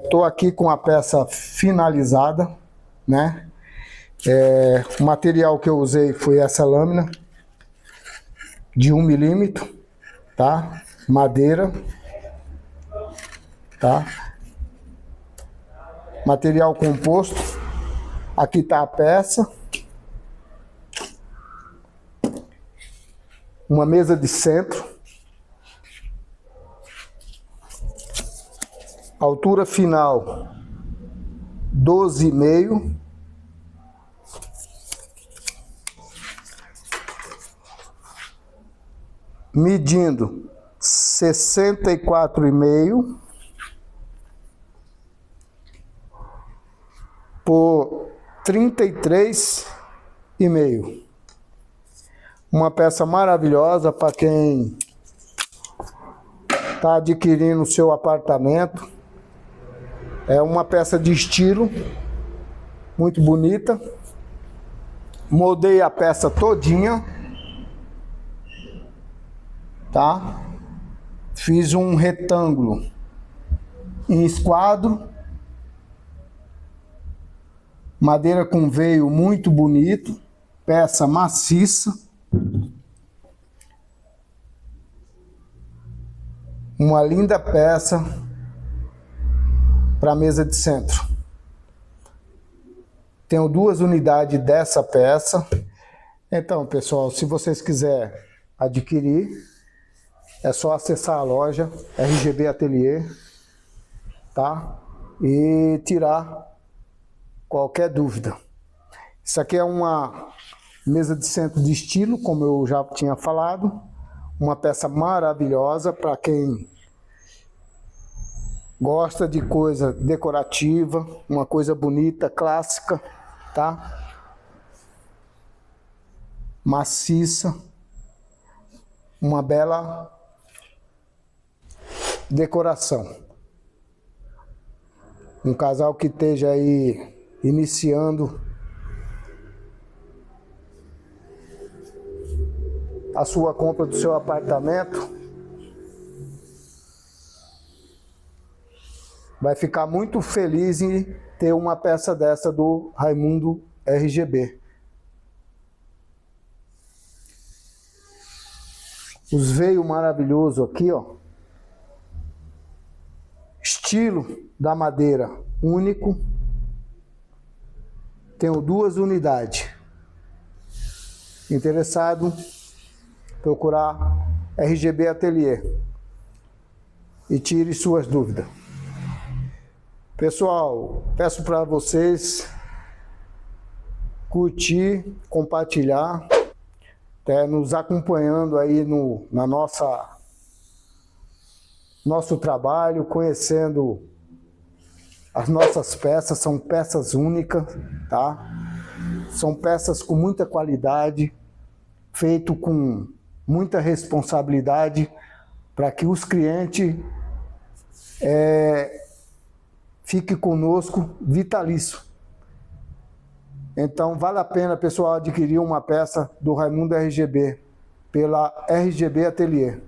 Tô aqui com a peça finalizada, né? O material que eu usei foi essa lâmina de 1 milímetro, tá? Madeira, tá? Material composto. Aqui tá a peça. Uma mesa de centro. Altura final 12,5. Medindo 64,5 por 33,5. Uma peça maravilhosa para quem está adquirindo o seu apartamento. É uma peça de estilo, muito bonita. Moldei a peça todinha, tá? Fiz um retângulo em esquadro, madeira com veio muito bonito, peça maciça. Uma linda peça para a mesa de centro. Tenho 2 unidades dessa peça. Então, pessoal, se vocês quiserem adquirir, é só acessar a loja RGB Atelier, tá? e tirar qualquer dúvida. Isso aqui é uma mesa de centro de estilo, como eu já tinha falado, uma peça maravilhosa para quem gosta de coisa decorativa, uma coisa bonita, clássica, tá? Maciça, uma bela decoração. Um casal que esteja aí iniciando a sua compra do seu apartamento, vai ficar muito feliz em ter uma peça dessa do Raimundo RGB. Os veios maravilhosos aqui, ó. Estilo da madeira único. Tenho 2 unidades. Interessado, procurar RGB Atelier e tire suas dúvidas. Pessoal, peço para vocês curtir, compartilhar, nos acompanhando aí na nosso trabalho, conhecendo as nossas peças. São peças únicas, tá? São peças com muita qualidade, feito com muita responsabilidade, para que os clientes fiquem conosco vitalício. Então vale a pena, pessoal, adquirir uma peça do Raimundo RGB pela RGB Atelier.